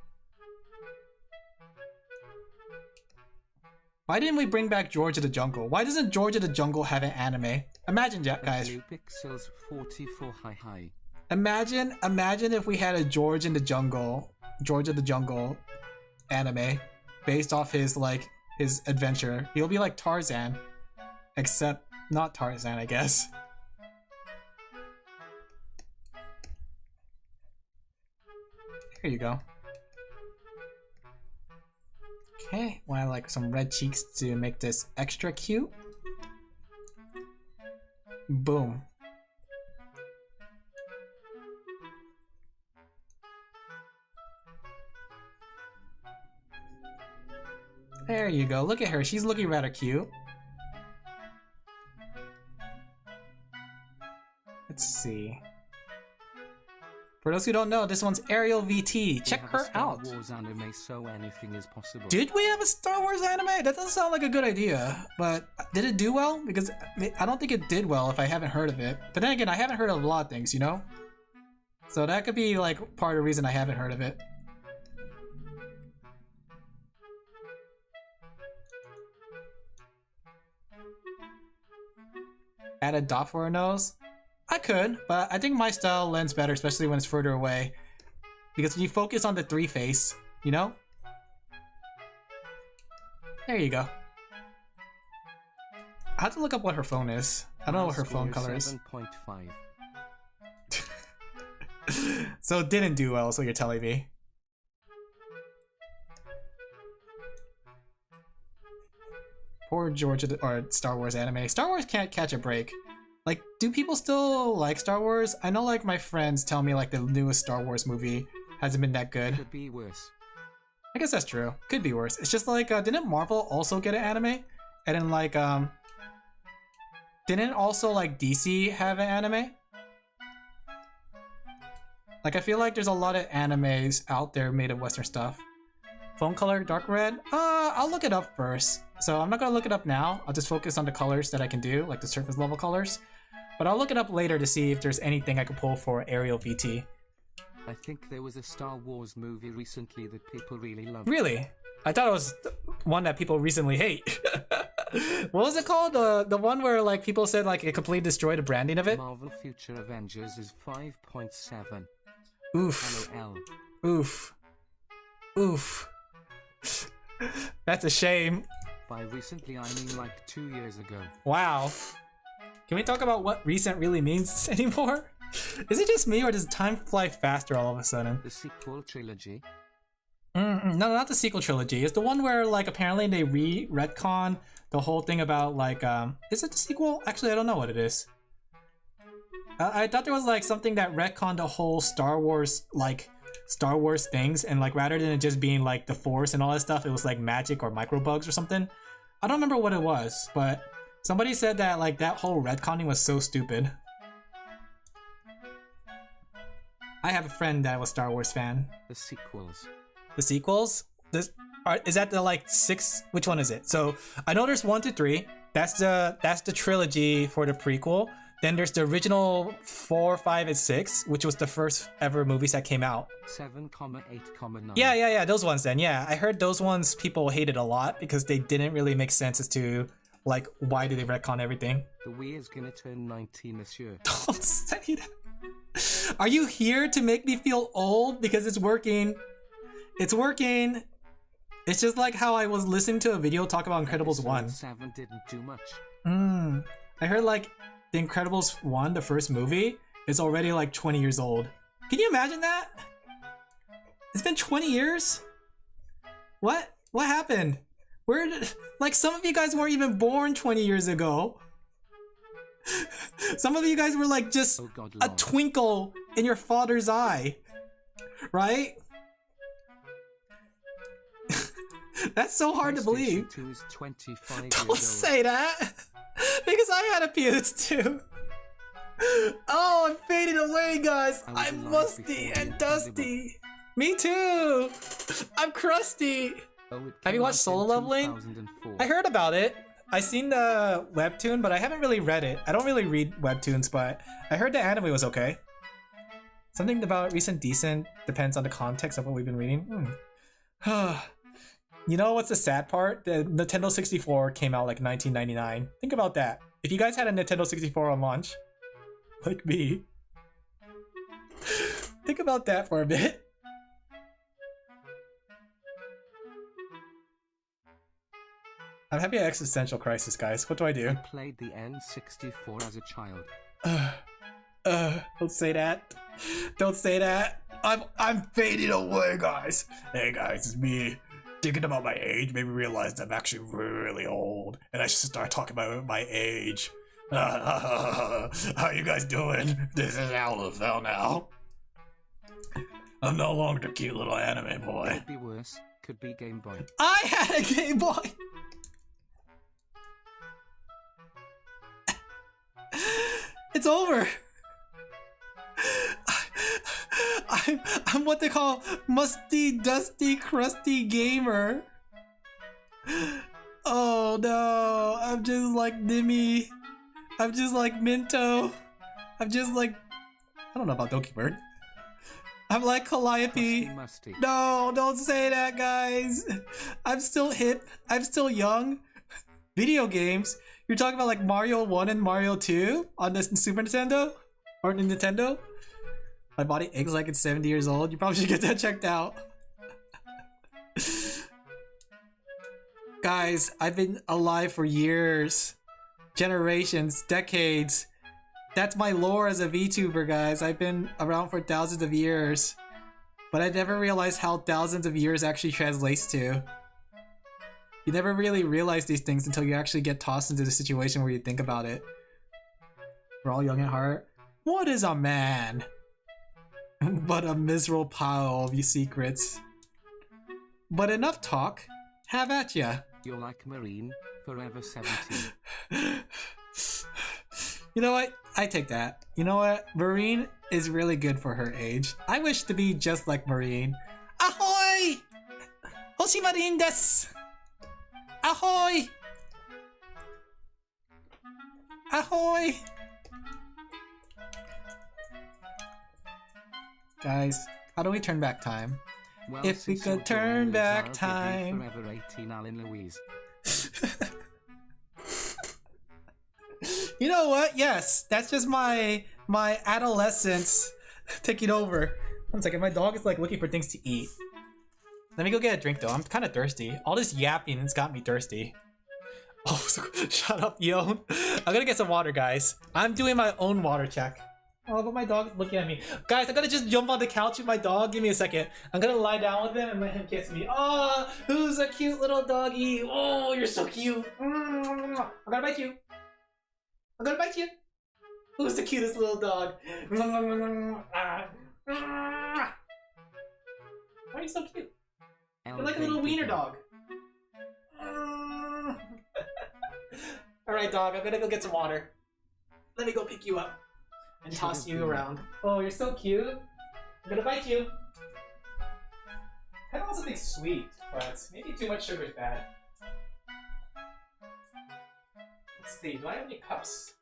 Why didn't we bring back George of the Jungle? Why doesn't George of the Jungle have an anime? Imagine, guys. Pixels 44 high. Imagine if we had a George of the Jungle anime based off his adventure. He'll be like Tarzan, except not Tarzan, I guess. Here you go. Okay, want like some red cheeks to make this extra cute. Boom. There you go. Look at her. She's looking rather cute. Let's see. For those who don't know, this one's Ariel VT. Check her out. Star Wars anime, so anything is possible. Did we have a Star Wars anime? That doesn't sound like a good idea. But did it do well? Because I don't think it did well if I haven't heard of it. But then again, I haven't heard of a lot of things, you know? So that could be like part of the reason I haven't heard of it. add a dot for her nose? I could, but I think my style lends better, especially when it's further away. Because when you focus on the 3 face, you know? There you go. I have to look up what her phone is. I don't know what her phone color is. 7.5. So it didn't do well, so you're telling me. Poor Georgia or Star Wars anime. Star Wars can't catch a break. Like, do people still like Star Wars? I know like my friends tell me like the newest Star Wars movie hasn't been that good. Could be worse. I guess that's true. Could be worse. It's just like, didn't Marvel also get an anime? And then like, didn't also like DC have an anime? Like, I feel like there's a lot of animes out there made of Western stuff. Phone color, dark red? I'll look it up first. So I'm not gonna look it up now. I'll just focus on the colors that I can do, like the surface level colors. But I'll look it up later to see if there's anything I can pull for Aerial VT. I think there was a Star Wars movie recently that people really loved. Really? I thought it was one that people recently hate. What was it called? The one where like people said like it completely destroyed the branding of it? Marvel Future Avengers is 5.7. Oof. LOL. Oof. Oof. That's a shame. By recently, I mean like 2 years ago. Wow. Can we talk about what recent really means anymore? Is it just me, or does time fly faster all of a sudden? The sequel trilogy? No, not the sequel trilogy. It's the one where like apparently they retcon the whole thing about like is it the sequel? Actually, I don't know what it is. I thought there was like something that retconned the whole Star Wars things, and like rather than it just being like the Force and all that stuff, it was like magic or microbugs or something. I don't remember what it was, but somebody said that like that whole retconning was so stupid. I have a friend that was a Star Wars fan. The sequels. The sequels? Is that the like 6? Which one is it? So I know there's 1 to 3. That's the trilogy for the prequel. Then there's the original 4, 5, and 6, which was the first ever movies that came out. 7, 8, 9. Yeah, those ones then. Yeah, I heard those ones people hated a lot because they didn't really make sense as to like why did they retcon everything. The Wii is gonna turn 19 this year. Don't say that. Are you here to make me feel old? Because it's working. It's working. It's just like how I was listening to a video talk about Incredibles 1. 7 didn't do much. I heard like The Incredibles 1, the first movie, is already like 20 years old. Can you imagine that? It's been 20 years? What? What happened? Where did... Like, some of you guys weren't even born 20 years ago. Some of you guys were like just a twinkle in your father's eye. Right? That's so hard to believe. 2 is 25 Don't say that! Because I had a PS2. Oh, I'm fading away, guys. I'm musty and dusty. Me too. I'm crusty. Have you watched Solo Leveling? I heard about it. I seen the webtoon, but I haven't really read it. I don't really read webtoons, but I heard the anime was okay. Something about recent decent depends on the context of what we've been reading. You know what's the sad part? The Nintendo 64 came out like 1999. Think about that. If you guys had a Nintendo 64 on launch, like me, think about that for a bit. I'm having an existential crisis, guys. What do I do? I played the N64 as a child. Don't say that. Don't say that. I'm fading away, guys. Hey guys, it's me. Thinking about my age made me realize I'm actually really old, and I should start talking about my age. How you guys doing? This is Alin Laphel now. I'm no longer the cute little anime boy. Could be worse. Could be Game Boy. I had a Game Boy. It's over. I'm what they call musty, dusty, crusty gamer. Oh no, I'm just like Nimmy. I'm just like Minto. I'm just like, I don't know about Doki Bird. I'm like Calliope. No, don't say that, guys. I'm still hip. I'm still young. Video games You're talking about like Mario 1 and Mario 2 on the Super Nintendo? Or the Nintendo? My body aches like it's 70 years old. You probably should get that checked out. Guys, I've been alive for years. Generations, decades. That's my lore as a VTuber, guys. I've been around for thousands of years. But I never realized how thousands of years actually translates to. You never really realize these things until you actually get tossed into the situation where you think about it. We're all young at heart. What is a man? But a miserable pile of secrets. But enough talk. Have at ya. You're like Marine, forever 17. You know what? I take that. You know what? Marine is really good for her age. I wish to be just like Marine. Ahoy! Hoshi Marine desu! Ahoy! Ahoy! Guys, how do we turn back time? Well, If we could turn back time. Forever 18 Alin Louise. You know what? Yes, that's just my adolescence taking over. One second, my dog is like looking for things to eat. Let me go get a drink though. I'm kind of thirsty. All this yapping has got me thirsty. Oh, shut up, yo. I'm gonna get some water, guys. I'm doing my own water check. Oh, but my dog's looking at me. Guys, I gotta just jump on the couch with my dog. Give me a second. I'm gonna lie down with him and let him kiss me. Oh, who's a cute little doggy? Oh, you're so cute. I'm gonna bite you. I'm gonna bite you. Who's the cutest little dog? Why are you so cute? You're like a little wiener dog. Alright, dog, I'm gonna go get some water. Let me go pick you up and toss you around. Oh, you're so cute. I'm gonna bite you. I don't want something sweet, but maybe too much sugar is bad. Let's see, do I have any cups?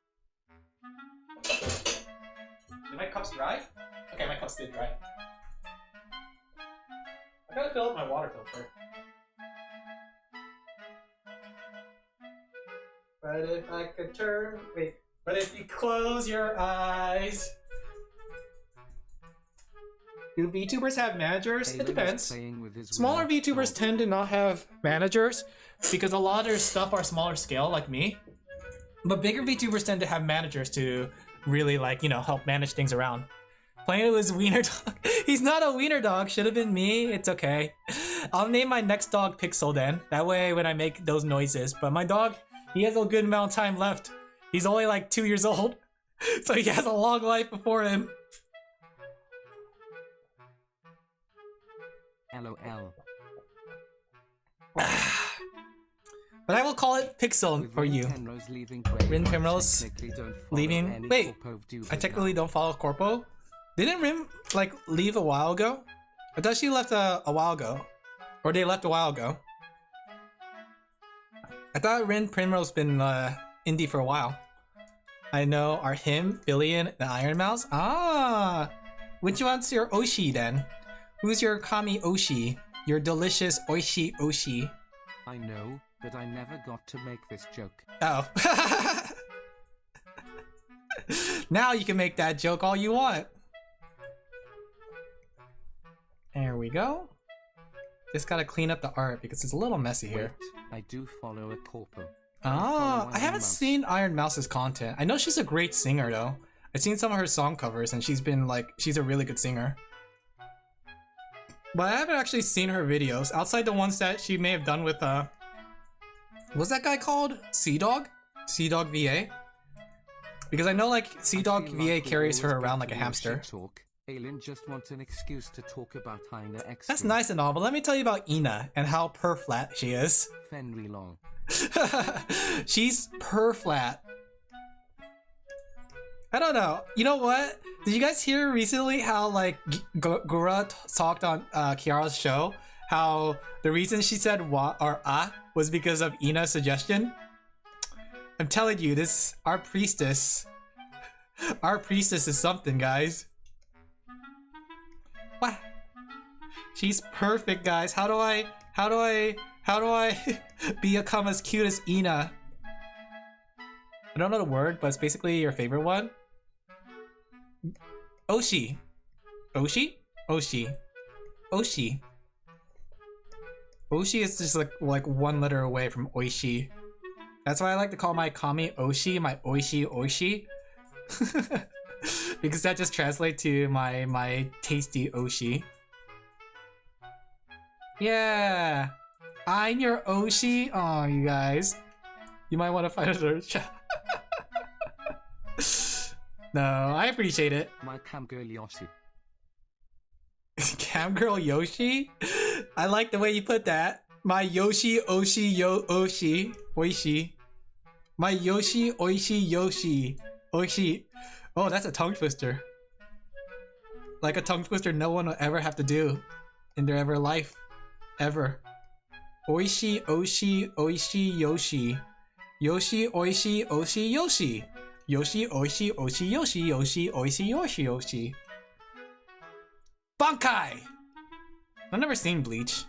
Did my cups dry? Okay, my cups did dry. I gotta fill up my water filter. But if I could turn... Wait. But if you close your eyes... Do VTubers have managers? It depends. Smaller VTubers tend to not have managers because a lot of their stuff are smaller scale, like me. But bigger VTubers tend to have managers to really, like, you know, help manage things around. Playing it was Wiener Dog. He's not a Wiener Dog. Should have been me. It's okay. I'll name my next dog Pixel then. That way when I make those noises. But my dog, he has a good amount of time left. He's only like 2 years old. So he has a long life before him. LOL. But I will call it Pixel for you. Rin Primrose leaving. Wait, I technically don't follow Corpo. Didn't Rin like leave a while ago? I thought she left a while ago, or they left a while ago. I thought Rin Primrose been indie for a while. I know are him, Billion, and Iron Mouse. Ah, which one's your Oshi then? Who's your Kami Oshi? Your delicious Oishi Oshi. I know, but I never got to make this joke. Oh. Now you can make that joke all you want. There we go. Just gotta clean up the art because it's a little messy here. Wait, I do follow a corpo. Ah, I haven't seen Iron Mouse's content. I know she's a great singer though. I've seen some of her song covers and she's been like, she's a really good singer. But I haven't actually seen her videos outside the ones that she may have done with what's that guy called? Sea Dog? Sea Dog VA? Because I know like Sea Dog VA carries her around like a hamster. Alin just wants an excuse to talk about Ina X. That's nice and all, but let me tell you about Ina and how per-flat she is. Fenry long. She's per-flat. I don't know. You know what? Did you guys hear recently how like Gura talked on Kiara's show? How the reason she said wa or was because of Ina's suggestion? I'm telling you, our priestess is something, guys. What? She's perfect, guys. How do I become as cute as Ina? I don't know the word, but it's basically your favorite one. Oshi. Oshi? Oshi. Oshi. Oshi is just like one letter away from oishi. That's why I like to call my kami oshi, my oishi oishi. Because that just translates to my tasty oshi. Yeah. I'm your oshi. Oh, you guys. You might want to find another chat. No, I appreciate it. My cam girl Yoshi. Cam girl Yoshi? I like the way you put that. My Yoshi Oshi Yo Oshi Oishi. My Yoshi Oishi Yoshi Oishi. Oh, that's a tongue twister. Like a tongue twister no one will ever have to do in their ever life. Ever. Oishi Oshi Oishi Yoshi. Yoshi Oishi Oshi Yoshi. Yoshi Oishi Oshi Yoshi Yoshi Oishi Yoshi Yoshi. Bankai! I've never seen Bleach.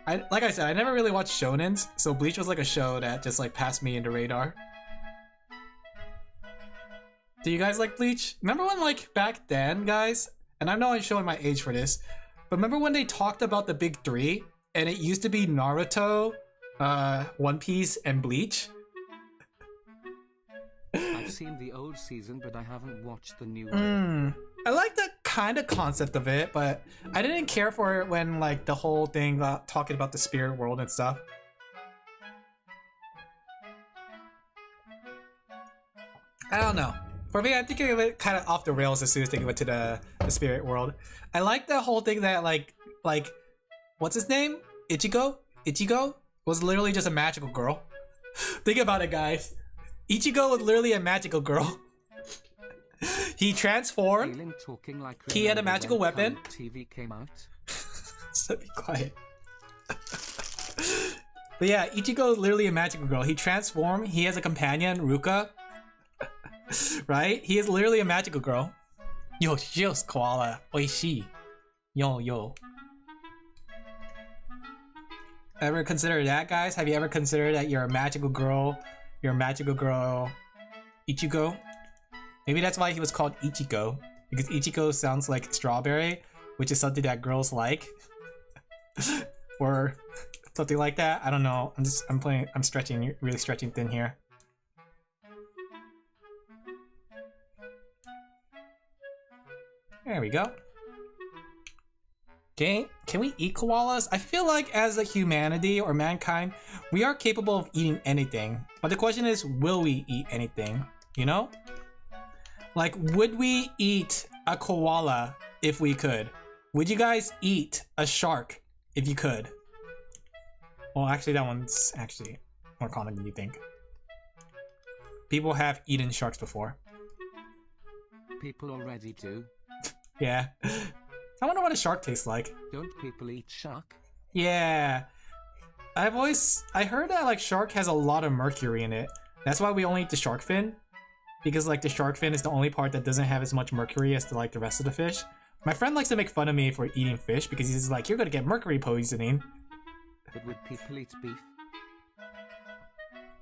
Like I said, I never really watched shonens, so Bleach was like a show that just like passed me into radar. Do you guys like Bleach? Remember when like back then, guys? And I know I'm showing my age for this, but remember when they talked about the big three and it used to be Naruto, One Piece, and Bleach? I've seen the old season, but I haven't watched the new one. I like the kind of concept of it, but I didn't care for it when like the whole thing talking about the spirit world and stuff. I don't know. For me, I'm thinking of it kind of off the rails as soon as they get to the spirit world. I like the whole thing that like what's his name? Ichigo? Ichigo was literally just a magical girl. Think about it, guys. Ichigo was literally a magical girl. He transformed. Like he had a magical weapon. TV came out. So be quiet. But yeah, Ichigo is literally a magical girl. He transformed. He has a companion, Ruka. Right? He is literally a magical girl. Yo, just koala. Oishi. Yo, yo. Ever consider that, guys? Have you ever considered that you're a magical girl? You're a magical girl, Ichigo? Maybe that's why he was called Ichigo, because Ichigo sounds like strawberry, which is something that girls like, or something like that. I don't know. I'm stretching, really stretching thin here. There we go. Okay, can we eat koalas? I feel like as a humanity or mankind, we are capable of eating anything. But the question is, will we eat anything? You know? Like, would we eat a koala if we could? Would you guys eat a shark if you could? Well, actually, that one's actually more common than you think. People have eaten sharks before. People already do. Yeah. I wonder what a shark tastes like. Don't people eat shark? Yeah. I heard that like shark has a lot of mercury in it. That's why we only eat the shark fin. Because like the shark fin is the only part that doesn't have as much mercury as like the rest of the fish. My friend likes to make fun of me for eating fish because he's like, you're gonna get mercury poisoning. But would people eat beef?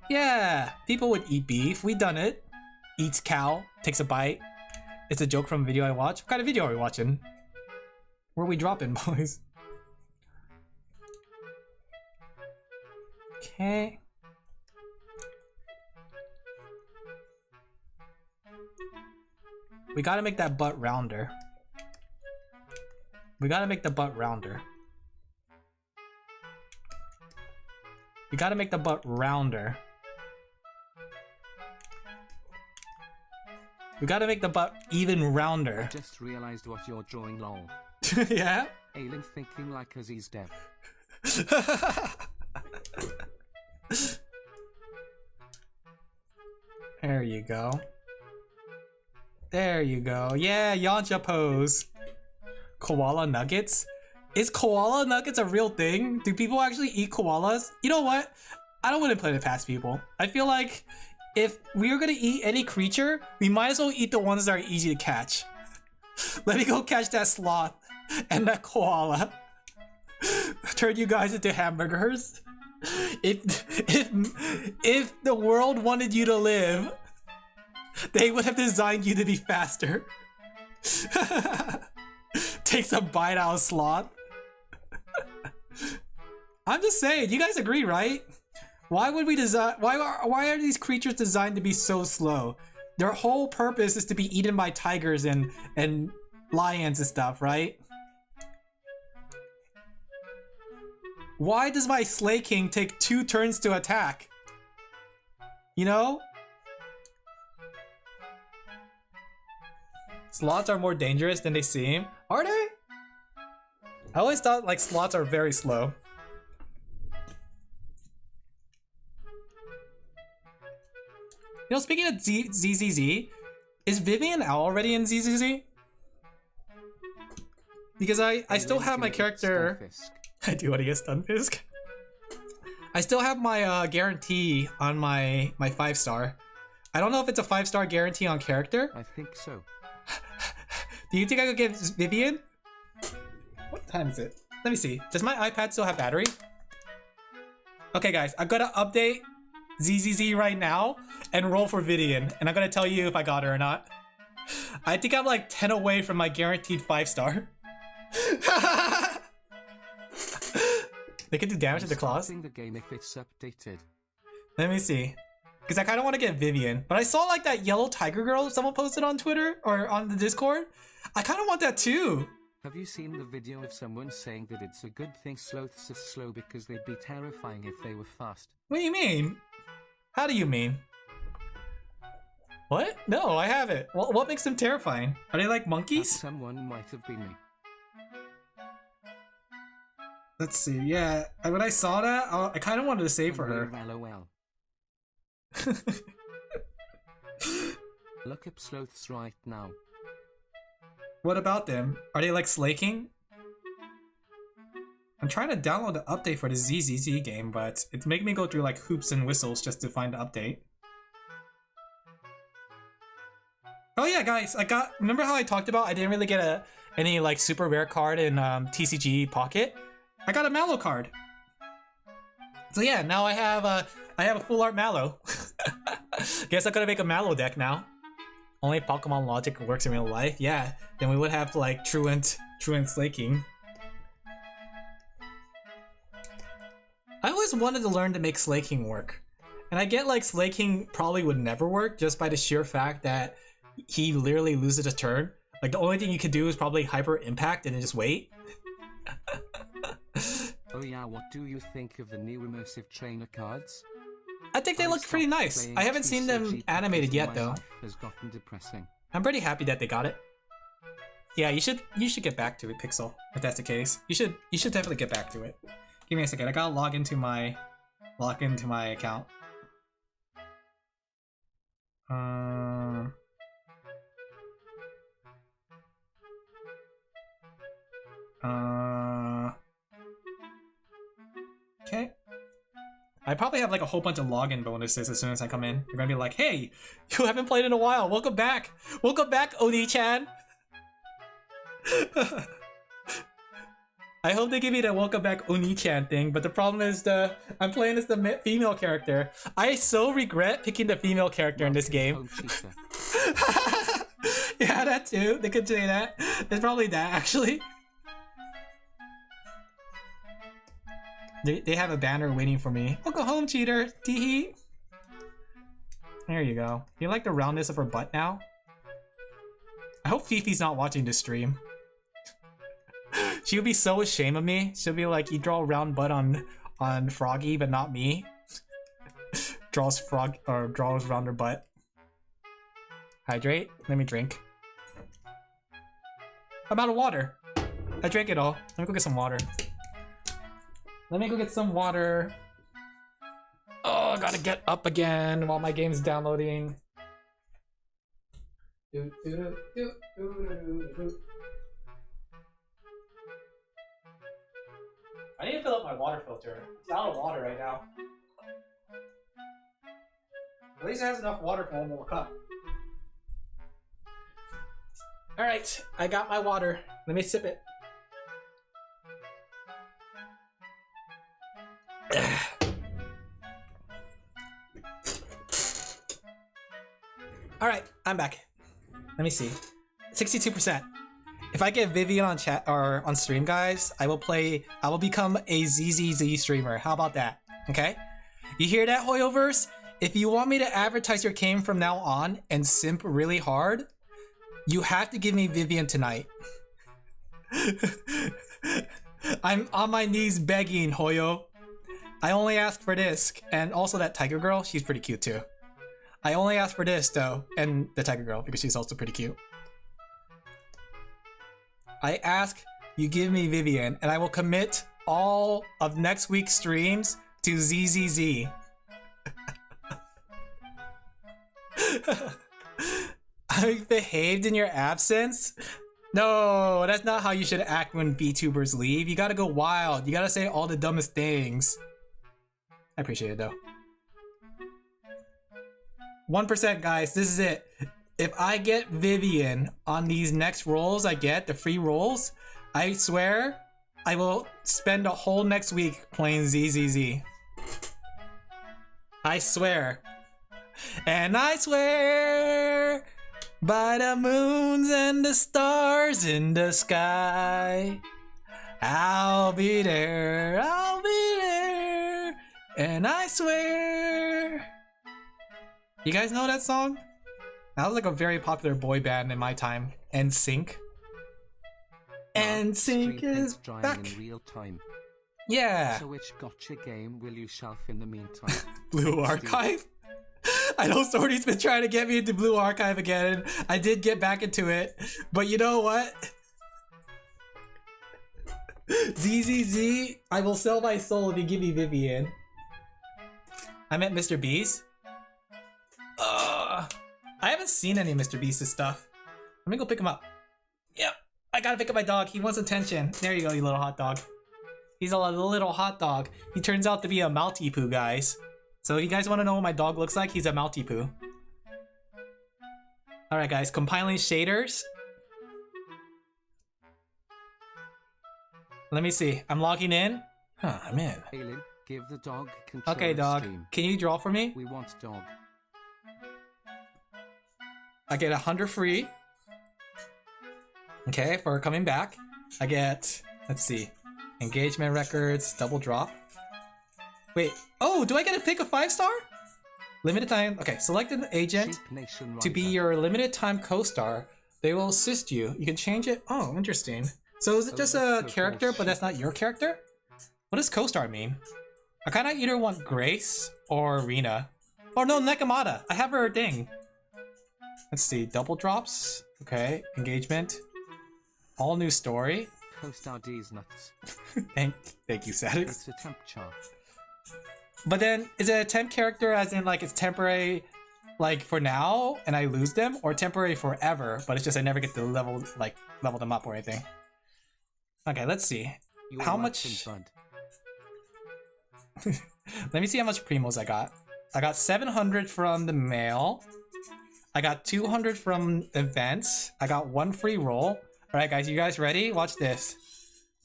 Yeah, people would eat beef. We done it. Eats cow, takes a bite. It's a joke from a video I watched. What kind of video are we watching? Where are we dropping, boys? Okay. We gotta make that butt rounder. We gotta make the butt rounder. We gotta make the butt rounder. We gotta make the butt even rounder. I just realized what you're drawing, lol. Yeah? Alin thinking like Aziz deaf. There you go. There you go. Yeah, Yancha pose. Koala nuggets? Is koala nuggets a real thing? Do people actually eat koalas? You know what? I don't want to put it past people. I feel like if we were gonna eat any creature, we might as well eat the ones that are easy to catch. Let me go catch that sloth and that koala. Turn you guys into hamburgers. If the world wanted you to live, they would have designed you to be faster. Takes a bite out of sloth. I'm just saying, you guys agree, right? Why would we design? Why are these creatures designed to be so slow? Their whole purpose is to be eaten by tigers and lions and stuff, right? Why does my Slay King take 2 turns to attack? You know? Sloths are more dangerous than they seem. Are they? I always thought like sloths are very slow. You know, speaking of ZZZ, is Vivian already in ZZZ? Because I still have my character. I do want to get Stunfisk. I still have my guarantee on my 5-star. I don't know if it's a 5-star guarantee on character. I think so. Do you think I could get Vivian? What time is it? Let me see. Does my iPad still have battery? Okay, guys, I'm gonna update ZZZ right now and roll for Vivian, and I'm gonna tell you if I got her or not. I think I'm like 10 away from my guaranteed 5-star. They can do damage to the claws. The game if it's updated. Let me see. Because I kind of want to get Vivian. But I saw like that yellow tiger girl someone posted on Twitter or on the Discord. I kind of want that too. Have you seen the video of someone saying that it's a good thing sloths are slow because they'd be terrifying if they were fast? What do you mean? How do you mean? What? No, I haven't. What makes them terrifying? Are they like monkeys? That someone might have been me. Let's see. Yeah, when I saw that, I kind of wanted to save for her. LOL. Look up sloths right now. What about them? Are they like Slay King? I'm trying to download the update for the ZZZ game, but it's making me go through like hoops and whistles just to find the update. Oh yeah, guys, remember how I talked about I didn't really get any like super rare card in TCG Pocket? I got a Mallow card. So yeah, now I have a full art Mallow. Guess I'm gonna make a Mallow deck now. Only Pokemon logic works in real life. Yeah, then we would have like Truant Slay King. I always wanted to learn to make Slay King work. And I get like Slay King probably would never work just by the sheer fact that he literally loses a turn. Like the only thing you could do is probably Hyper Impact and then just wait. Oh yeah, what do you think of the new immersive trainer cards? I think they look pretty nice. I haven't seen them animated yet though. Has gotten depressing. I'm pretty happy that they got it. Yeah, you should get back to it, Pixel. If that's the case, you should definitely get back to it. Give me a second. I gotta log into my account. Okay. I probably have like a whole bunch of login bonuses as soon as I come in. You're gonna be like, hey, you haven't played in a while. Welcome back. Welcome back, Oni-chan. I hope they give me the welcome back Oni-chan thing, but the problem is I'm playing as the female character. I so regret picking the female character in this game. Yeah, that too. They could say that. It's probably that actually. They have a banner waiting for me. Oh, go home, cheater. Teehee. There you go. You like the roundness of her butt now? I hope Fifi's not watching this stream. She would be so ashamed of me. She'll be like, you draw a round butt on Froggy, but not me. draws round her butt. Hydrate. Let me drink. I'm out of water. I drank it all. Let me go get some water. Let me go get some water. Oh, I gotta get up again while my game's downloading. I need to fill up my water filter. It's out of water right now. At least it has enough water for one more cup. Alright, I got my water. Let me sip it. Alright, I'm back. Let me see. 62%. If I get Vivian on chat or on stream, guys, I will become a ZZZ streamer. How about that? Okay? You hear that, Hoyoverse? If you want me to advertise your game from now on and simp really hard, you have to give me Vivian tonight. I'm on my knees begging, Hoyo. I only asked for this, and also that tiger girl, she's pretty cute too. I only asked for this though, and the tiger girl, because she's also pretty cute. I ask you give me Vivian, and I will commit all of next week's streams to ZZZ. I behaved in your absence? No, that's not how you should act when VTubers leave. You gotta go wild. You gotta say all the dumbest things. I appreciate it though. 1%, guys, this is it. If I get Vivian on these next rolls I get, the free rolls, I swear I will spend a whole next week playing ZZZ. I swear. And I swear by the moons and the stars in the sky, I'll be there, and I swear. You guys know that song? That was like a very popular boy band in my time. NSYNC. NSYNC is back. In real time. Yeah. So which gotcha game will you shelf in the meantime? Blue Archive? I know Sorty's been trying to get me into Blue Archive again. I did get back into it. But you know what? ZZZ, I will sell my soul if you give me Vivian. I meant Mr. Beast. I haven't seen any Mr. Beast's stuff. Let me go pick him up. Yep, I gotta pick up my dog. He wants attention. There you go, you little hot dog. He's a little hot dog. He turns out to be a Maltipoo, guys. So you guys want to know what my dog looks like? He's a Maltipoo. Alright guys, compiling shaders. Let me see. I'm logging in. Huh, I'm in. Alin, give the dog control. Okay, dog. Stream. Can you draw for me? We want dog. I get 100 free. Okay, for coming back. I get, let's see, engagement records, double drop. Wait, oh, do I get to pick a 5-star? Limited time, okay, select an agent to be your limited time co-star. They will assist you. You can change it. Oh, interesting. So is it just a character, but that's not your character? What does co-star mean? I kind of either want Grace or Rena. Oh no, Nekomata. I have her thing. Let's see, double drops. Okay, engagement. All new story. Co-star D's nuts. thank you, Sadix. It's a temp chart. But then, is it a temp character as in like it's temporary, like for now, and I lose them, or temporary forever, but it's just I never get to level them up or anything? Okay, let's see. How much? Let me see how much primos I got. I got 700 from the mail. I got 200 from events. I got 1 free roll. Alright guys, you guys ready? Watch this.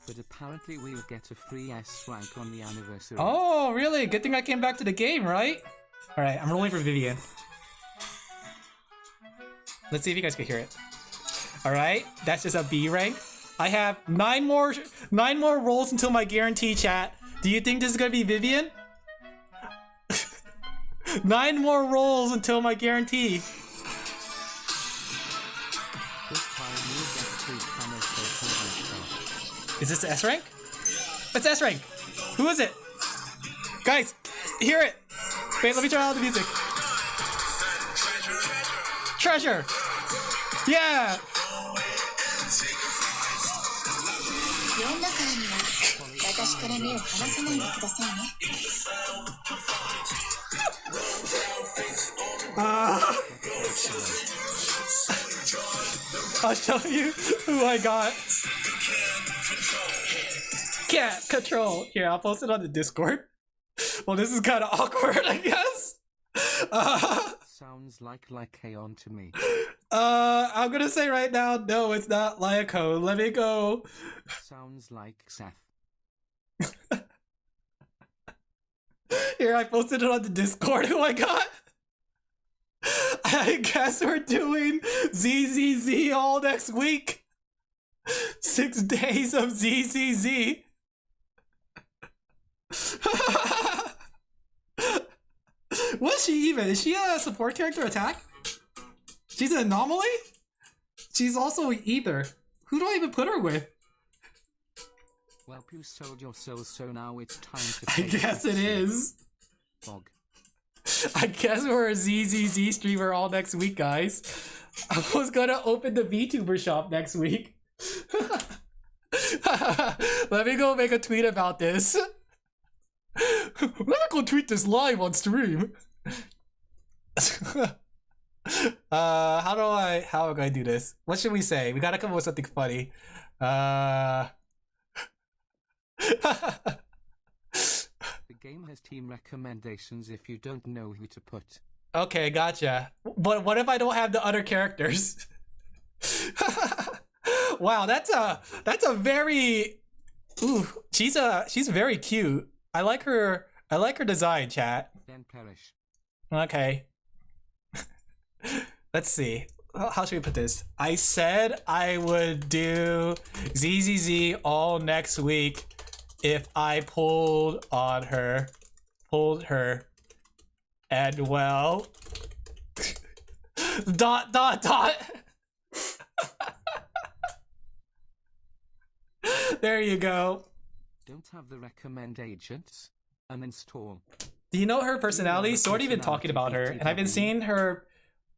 But apparently we'll get a free S rank on the anniversary. Oh, really? Good thing I came back to the game, right? Alright, I'm rolling for Vivian. Let's see if you guys can hear it. Alright, that's just a B rank. I have 9 more rolls until my guarantee, chat. Do you think this is gonna be Vivian? 9 more rolls until my guarantee. Is this S rank? It's S rank. Who is it? Guys, hear it. Wait, let me turn on the music. Treasure. Yeah. I'll show you who I got. Cat control. Here, I'll post it on the Discord. Well, this is kind of awkward, I guess. Sounds like Lycaon to me. I'm gonna say right now, no, it's not Lycaon. Let me go. Sounds like Seth. Here, I posted it on the Discord who I got. I guess we're doing ZZZ all next week. 6 days of ZZZ. What's she even? Is she a support character attack? She's an anomaly? She's also either. Who do I even put her with? Well, you sold your soul, so now it's time to I guess it is. Bog. I guess we're a ZZZ streamer all next week, guys. I was gonna open the VTuber shop next week. Let me go make a tweet about this. Let me go tweet this live on stream. How do I do this? What should we say? We gotta come up with something funny. The game has team recommendations if you don't know who to put. Okay, gotcha. But what if I don't have the other characters? Wow, that's a very she's very cute. I like her design, chat. Then perish. Okay. Let's see. How should we put this? I said I would do ZZZ all next week if I pulled her, and well, ... There you go. Don't have the recommend agents. Uninstall. Do you know her personality? Sorty been talking about her, and I've been seeing her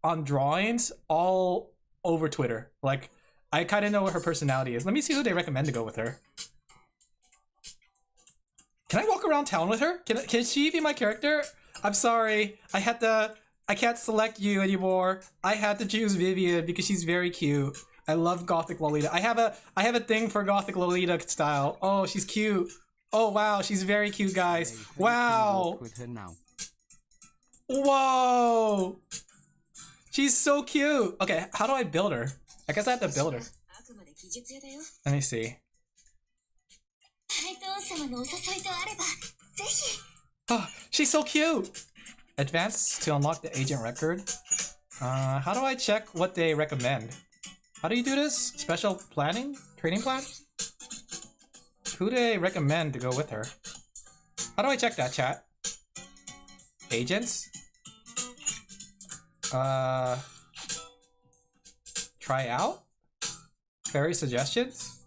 on drawings all over Twitter. Like, I kind of know what her personality is. Let me see who they recommend to go with her. Can I walk around town with her? Can she be my character? I'm sorry. I can't select you anymore. I had to choose Vivian because she's very cute. I love Gothic Lolita. I have a thing for Gothic Lolita style. Oh, she's cute. Oh wow, she's very cute, guys. Wow. With her now. Whoa. She's so cute. Okay, how do I build her? I guess I have to build her. Let me see. Oh, she's so cute. Advance to unlock the agent record. How do I check what they recommend? How do you do this? Special planning? Training plan? Who do they recommend to go with her? How do I check that, chat? Agents? Try out? Fairy suggestions?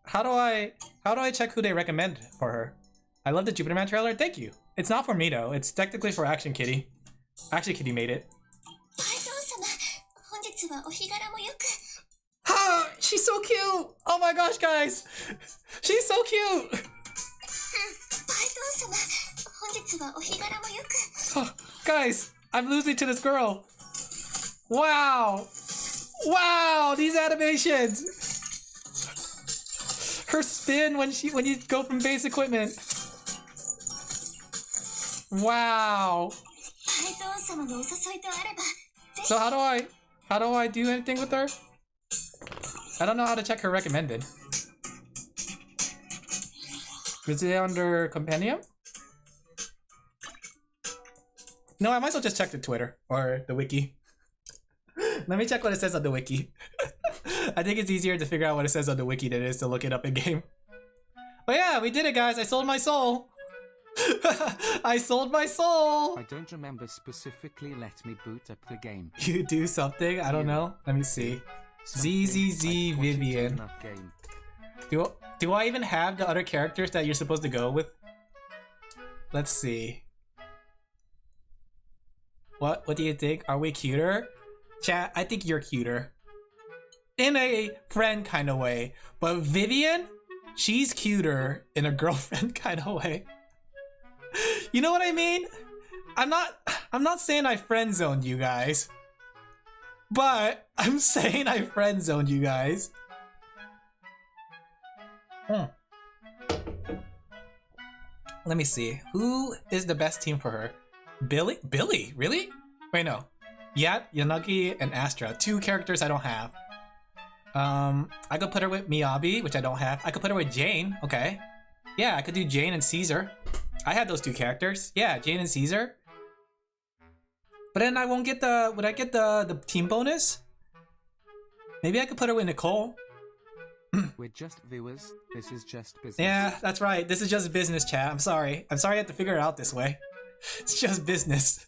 How do I check who they recommend for her? I love the Jupiterman trailer. Thank you. It's not for me though. It's technically for Action Kitty. Action Kitty made it. Ah, she's so cute! Oh my gosh, guys! She's so cute! Oh, guys, I'm losing to this girl. Wow! Wow, these animations! Her spin when you go from base equipment. Wow. So how do I do anything with her? I don't know how to check her recommended. Is it under compendium? No, I might as well just check the Twitter or the wiki. Let me check what it says on the wiki. I think it's easier to figure out what it says on the wiki than it is to look it up in game. But yeah, we did it, guys. I sold my soul. I sold my soul. I don't remember specifically. Let me boot up the game. You do something? I don't know. Let me see. ZZZ Vivian. Do I even have the other characters that you're supposed to go with? Let's see. What do you think? Are we cuter? Chat, I think you're cuter. In a friend kind of way. But Vivian, she's cuter in a girlfriend kind of way. You know what I mean? I'm not saying I friend zoned you guys. But I'm saying I friend zoned you guys. Let me see. Who is the best team for her? Billy? Billy? Really? Wait, no. Yat, Yanagi, and Astra. 2 characters I don't have. I could put her with Miyabi, which I don't have. I could put her with Jane. Okay. Yeah, I could do Jane and Caesar. I had those 2 characters. Yeah, Jane and Caesar. But then I won't get the. Would I get the team bonus? Maybe I could put her with Nicole. We're just viewers. This is just business. Yeah, that's right. This is just business, chat. I'm sorry. I'm sorry I have to figure it out this way. It's just business.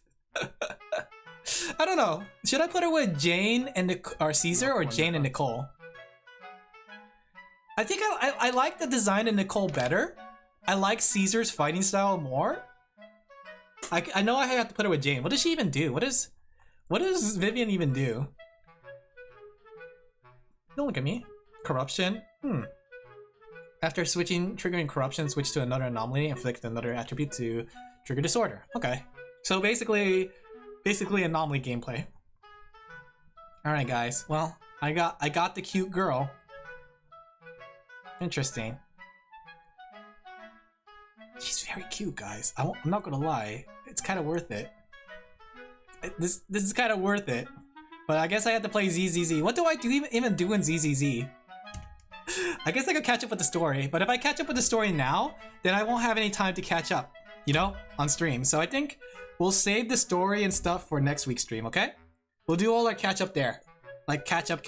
I don't know. Should I put her with Jane and or Caesar or Jane and Nicole? I think I like the design of Nicole better. I like Caesar's fighting style more. I know I have to put her with Jane. What does she even do? What does Vivian even do? Don't look at me. Corruption? After triggering corruption, switch to another anomaly, inflict another attribute to trigger disorder. Okay. So basically anomaly gameplay. Alright guys, well, I got the cute girl. Interesting. She's very cute, guys. I'm not gonna lie. It's kind of worth it. This is kind of worth it. But I guess I have to play ZZZ. What do I even do in ZZZ? I guess I could catch up with the story, but if I catch up with the story now, then I won't have any time to catch up, you know, on stream. So I think we'll save the story and stuff for next week's stream, okay? We'll do all our catch up there. Like catch up.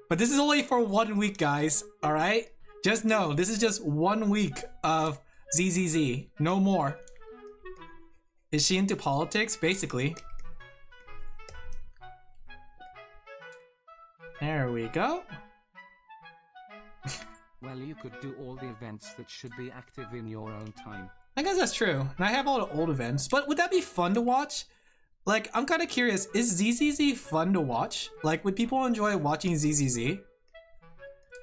But this is only for 1 week, guys, alright? Just know, this is just 1 week of ZZZ, no more. Is she into politics? Basically. There we go. Well, you could do all the events that should be active in your own time. I guess that's true. And I have all the old events, but would that be fun to watch? Like, I'm kind of curious, is ZZZ fun to watch? Like, would people enjoy watching ZZZ?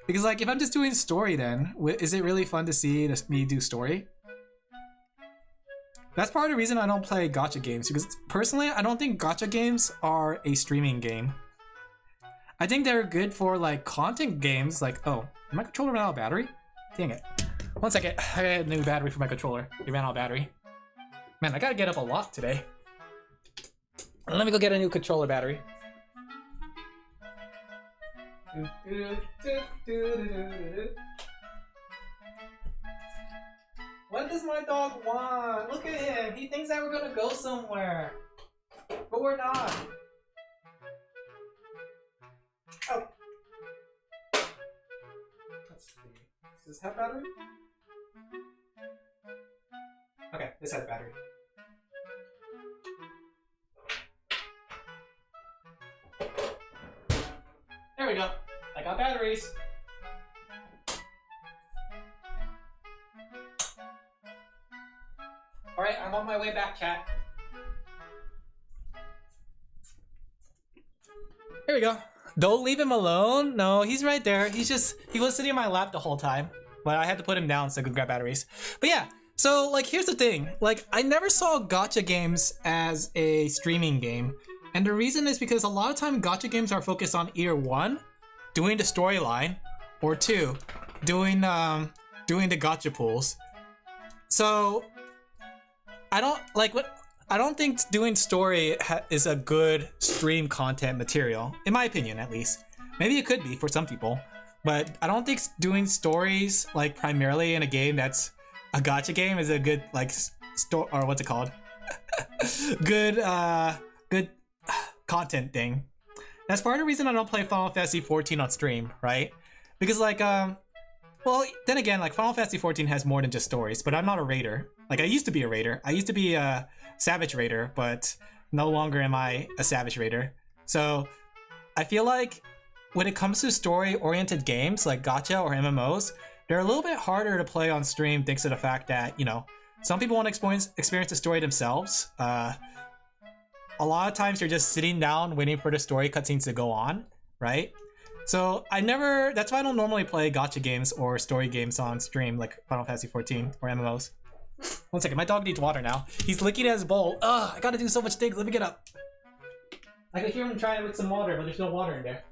Because like, if I'm just doing story then, is it really fun to see me do story? That's part of the reason I don't play gacha games, because personally, I don't think gacha games are a streaming game. I think they're good for like content games, like, oh, my controller ran out of battery? Dang it. 1 second, I got a new battery for my controller. It ran out of battery. Man, I gotta get up a lot today. Let me go get a new controller battery. What does my dog want? Look at him. He thinks that we're gonna go somewhere. But we're not. Oh. Let's see. Does this have battery? Okay, this has battery. There we go. I got batteries. Alright, I'm on my way back, chat. Here we go. Don't leave him alone. No, he's right there. He was sitting in my lap the whole time. But I had to put him down so I could grab batteries. But yeah, so like here's the thing. Like I never saw gacha games as a streaming game. And the reason is because a lot of time gacha games are focused on either 1, doing the storyline, or 2, doing the gacha pools. So I don't think doing story is a good stream content material, in my opinion at least. Maybe it could be for some people, but I don't think doing stories like primarily in a game that's a gacha game is a good like or what's it called? good content thing. That's part of the reason I don't play Final Fantasy 14 on stream, right? Because like well, then again, like Final Fantasy 14 has more than just stories, but I'm not a raider. Like I used to be a raider. I used to be a Savage Raider, but no longer am I a Savage Raider. So I feel like when it comes to story-oriented games like gacha or MMOs, they're a little bit harder to play on stream thanks to the fact that, you know, some people want to experience the story themselves. A lot of times you're just sitting down waiting for the story cutscenes to go on, right? So that's why I don't normally play gacha games or story games on stream like Final Fantasy 14 or MMOs. 1 second, my dog needs water now. He's licking at his bowl. Ugh, I gotta do so much things. Let me get up. I can hear him trying to lick some water, but there's no water in there.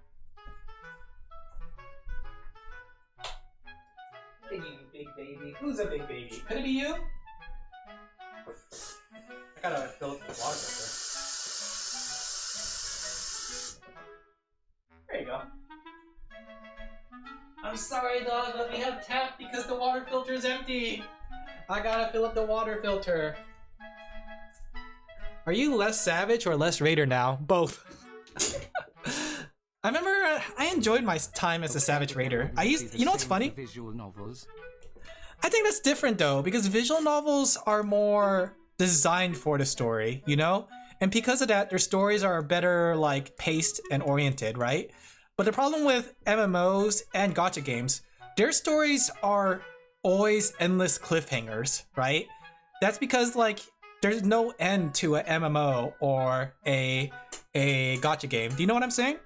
Big baby. Who's a big baby? Could it be you? I gotta fill up the water filter. There you go. I'm sorry, dog, but we have tap because the water filter is empty. I gotta fill up the water filter. Are you less savage or less raider now? Both. I remember I enjoyed my time as a savage raider. You know what's funny? Visual novels. I think that's different though, because visual novels are more designed for the story, you know? And because of that, their stories are better like paced and oriented, right? But the problem with MMOs and gacha games, their stories are always endless cliffhangers, right? That's because like there's no end to a MMO or a gacha game. Do you know what I'm saying?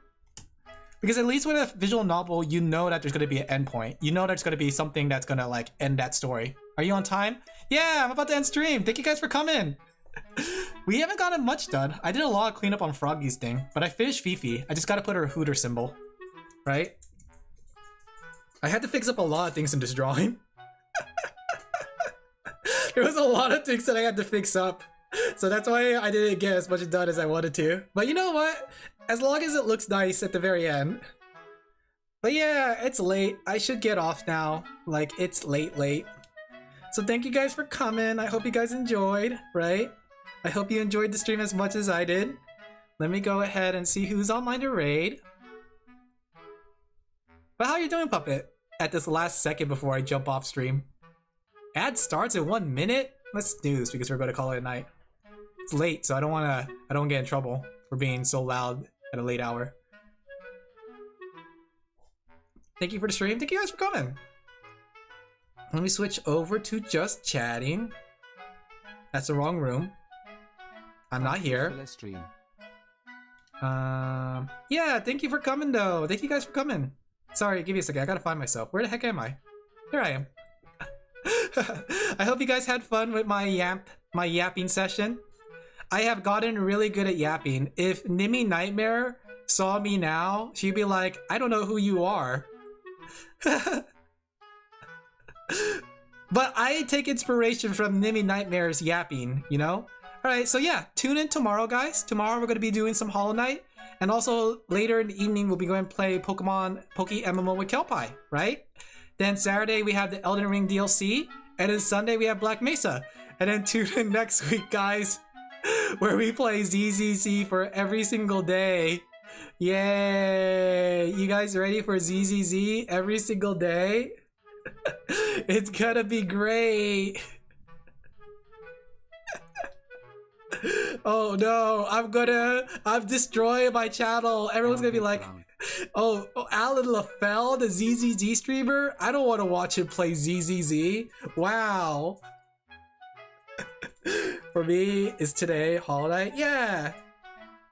Because at least with a visual novel, you know that there's going to be an endpoint. You know there's going to be something that's going to like end that story. Are you on time? Yeah, I'm about to end stream. Thank you guys for coming. We haven't gotten much done. I did a lot of cleanup on Froggy's thing, but I finished Fifi. I just got to put her Hooter symbol, right? I had to fix up a lot of things in this drawing. There was a lot of things that I had to fix up. So that's why I didn't get as much done as I wanted to. But you know what? As long as it looks nice at the very end. But yeah, it's late. I should get off now. Like, it's late. So thank you guys for coming. I hope you guys enjoyed, right? I hope you enjoyed the stream as much as I did. Let me go ahead and see who's online to raid. But how are you doing, Puppet? At this last second before I jump off stream. Ad starts in 1 minute? Let's snooze because we're going to call it a night. It's late, so I don't get in trouble for being so loud at a late hour. Thank you for the stream. Thank you guys for coming. Let me switch over to just chatting. That's the wrong room. I'm not here. Yeah, thank you for coming though. Thank you guys for coming. Sorry, give me a second. I gotta find myself. Where the heck am I? Here I am. I hope you guys had fun with my yapping session. I have gotten really good at yapping. If Nimi Nightmare saw me now, she'd be like, I don't know who you are. But I take inspiration from Nimi Nightmare's yapping, you know? Alright, so yeah, tune in tomorrow, guys. Tomorrow we're going to be doing some Hollow Knight. And also later in the evening, we'll be going to play Poke MMO with Kelpie, right? Then Saturday, we have the Elden Ring DLC. And then Sunday, we have Black Mesa. And then tune in next week, guys, where we play ZZZ for every single day. Yay! You guys ready for ZZZ every single day? It's gonna be great. Oh no, I'm destroying my channel. Everyone's gonna be like, oh, Alin Laphel, the ZZZ streamer? I don't want to watch him play ZZZ. Wow. For me, is today Hollow Knight? Yeah.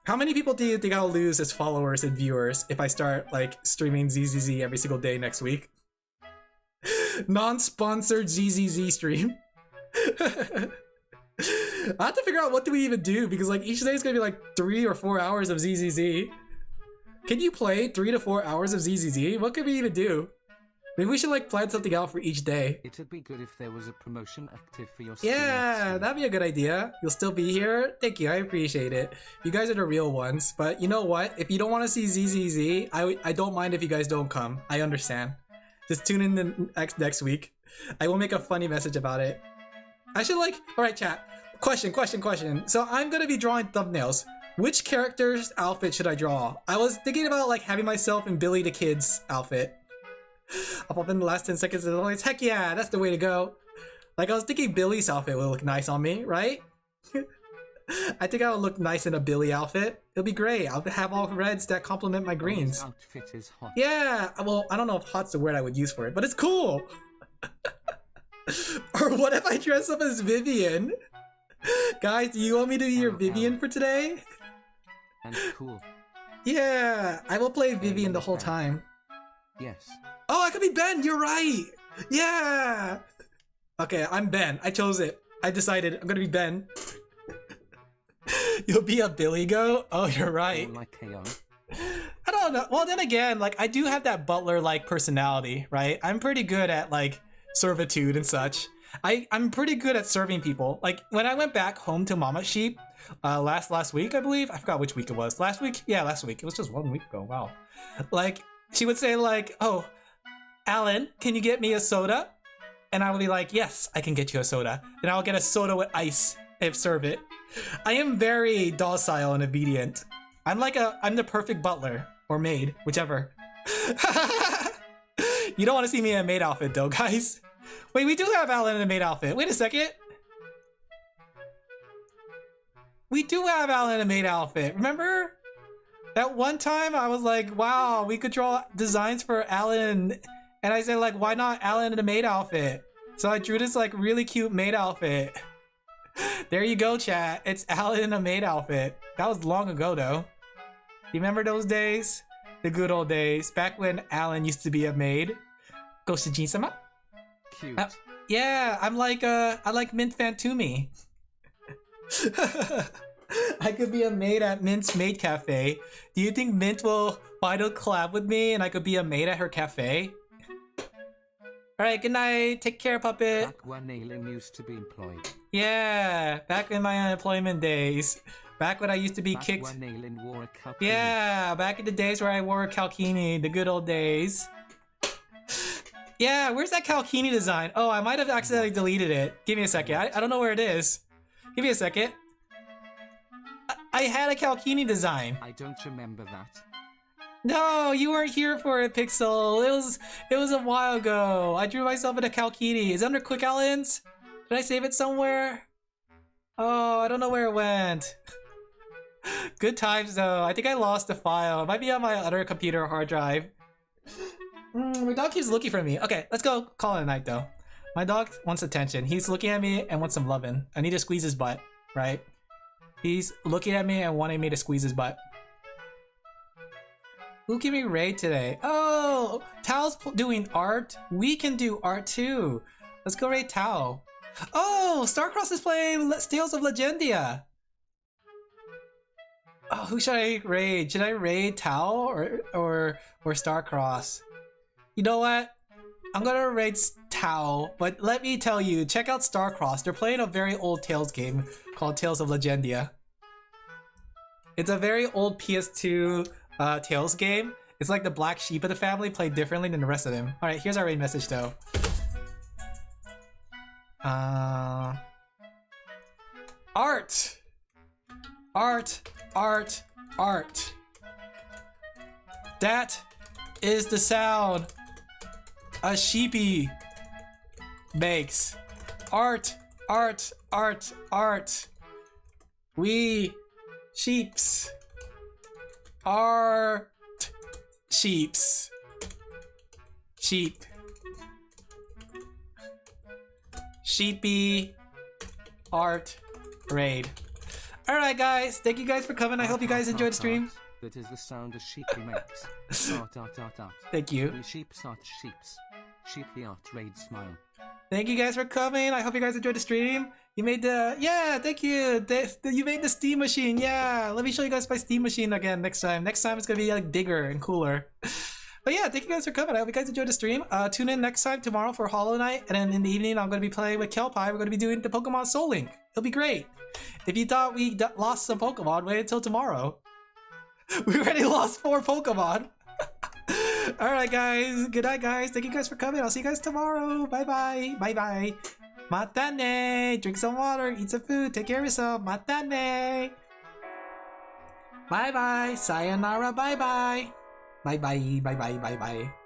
How many people do you think I'll lose as followers and viewers if I start like streaming ZZZ every single day next week? Non-sponsored ZZZ stream. I have to figure out what do we even do because like each day is gonna be like 3 or 4 hours of ZZZ. Can you play 3 to 4 hours of ZZZ? What could we even do? Maybe we should like plan something out for each day. It would be good if there was a promotion active for your stream. Yeah, that'd be a good idea. You'll still be here? Thank you, I appreciate it. You guys are the real ones. But you know what? If you don't want to see ZZZ, I don't mind if you guys don't come. I understand. Just tune in the next week. I will make a funny message about it. I should like... Alright, chat. Question. So I'm gonna be drawing thumbnails. Which character's outfit should I draw? I was thinking about like having myself in Billy the Kid's outfit. I'll pop in the last 10 seconds as always. Heck yeah, that's the way to go. Like I was thinking Billy's outfit would look nice on me, right? I think I would look nice in a Billy outfit. It'll be great. I'll have all reds that complement my greens. Outfit is hot. Yeah, well, I don't know if hot's the word I would use for it, but it's cool. Or what if I dress up as Vivian? Guys, do you want me to be your Vivian for today? And cool. Yeah, I will play Vivian the whole time. Yes. Oh, I could be Ben, you're right! Yeah! Okay, I'm Ben. I chose it. I decided I'm gonna be Ben. You'll be a Billy Goat? Oh, you're right. Like KO. I don't know. Well, then again, like, I do have that butler-like personality, right? I'm pretty good at, like, servitude and such. I'm pretty good at serving people. Like, when I went back home to Mama Sheep last week, I believe. I forgot which week it was. Last week? Yeah, last week. It was just 1 week ago. Wow. Like, she would say, like, oh, Alan, can you get me a soda? And I would be like, yes, I can get you a soda. Then I'll get a soda with ice. serve it. I am very docile and obedient. I'm the perfect butler or maid, whichever. You don't want to see me in a maid outfit though, guys. Wait, we do have Alin in a maid outfit. Wait a second. We do have Alin in a maid outfit. Remember? That one time I was like, wow, we could draw designs for Alin. And I said like, why not Alin in a maid outfit? So I drew this like really cute maid outfit. There you go, chat. It's Alin in a maid outfit. That was long ago though. You remember those days? The good old days. Back when Alin used to be a maid. Goshijin-sama? Cute. Yeah, I'm like I like Mint Fantumi. I could be a maid at Mint's Maid Cafe. Do you think Mint will buy to collab with me and I could be a maid at her cafe? Alright, good night. Take care, puppet. Back when Alin used to be employed. Yeah, back in my unemployment days. Back when I used to be kicked. When Alin wore a kalkini. Yeah, back in the days where I wore a kalkini. The good old days. Yeah, where's that kalkini design? Oh, I might have accidentally deleted it. Give me a second. I don't know where it is. Give me a second. I had a kalkini design. I don't remember that. No, you weren't here for it, Pixel. It was a while ago. I drew myself in a kalkini. Is it under Quick Alin's? Did I save it somewhere? Oh, I don't know where it went. Good times though. I think I lost the file. It might be on my other computer hard drive. My dog keeps looking for me. Okay, let's go call it a night though. My dog wants attention. He's looking at me and wants some loving. I need to squeeze his butt, right? He's looking at me and wanting me to squeeze his butt. Who can we raid today? Oh, Tao's doing art. We can do art too. Let's go raid Tao. Oh, Starcross is playing Tales of Legendia. Oh, who should I raid? Should I raid Tao or Starcross? You know what? I'm gonna raid Tao, but let me tell you, check out Starcross. They're playing a very old Tales game called Tales of Legendia. It's a very old PS2 Tales game. It's like the black sheep of the family, played differently than the rest of them. Alright, here's our raid message though. Art! Art, art, art. That is the sound a sheepy makes. Art, art, art, art. We sheeps. Art sheeps. Sheep. Sheepy art raid. Alright guys, thank you guys for coming. I hope you guys enjoyed the stream. That is the sound a sheepy makes. Art, art, art, art. Thank you. We sheeps art sheeps. Sheepy art raid smile. Thank you guys for coming. I hope you guys enjoyed the stream. You made the... Yeah, thank you. You made the steam machine. Yeah, let me show you guys my steam machine again next time. Next time it's gonna be like bigger and cooler. But yeah, thank you guys for coming. I hope you guys enjoyed the stream. Tune in next time tomorrow for Hollow Knight. And then in the evening, I'm gonna be playing with Kelpie. We're gonna be doing the Pokemon Soul Link. It'll be great. If you thought we lost some Pokemon, wait until tomorrow. We already lost 4 Pokemon. Alright guys, good night guys. Thank you guys for coming. I'll see you guys tomorrow. Bye bye. Bye bye. Matane. Drink some water, eat some food, take care of yourself. Matane. Bye bye. Sayonara. Bye bye. Bye bye. Bye bye. Bye bye.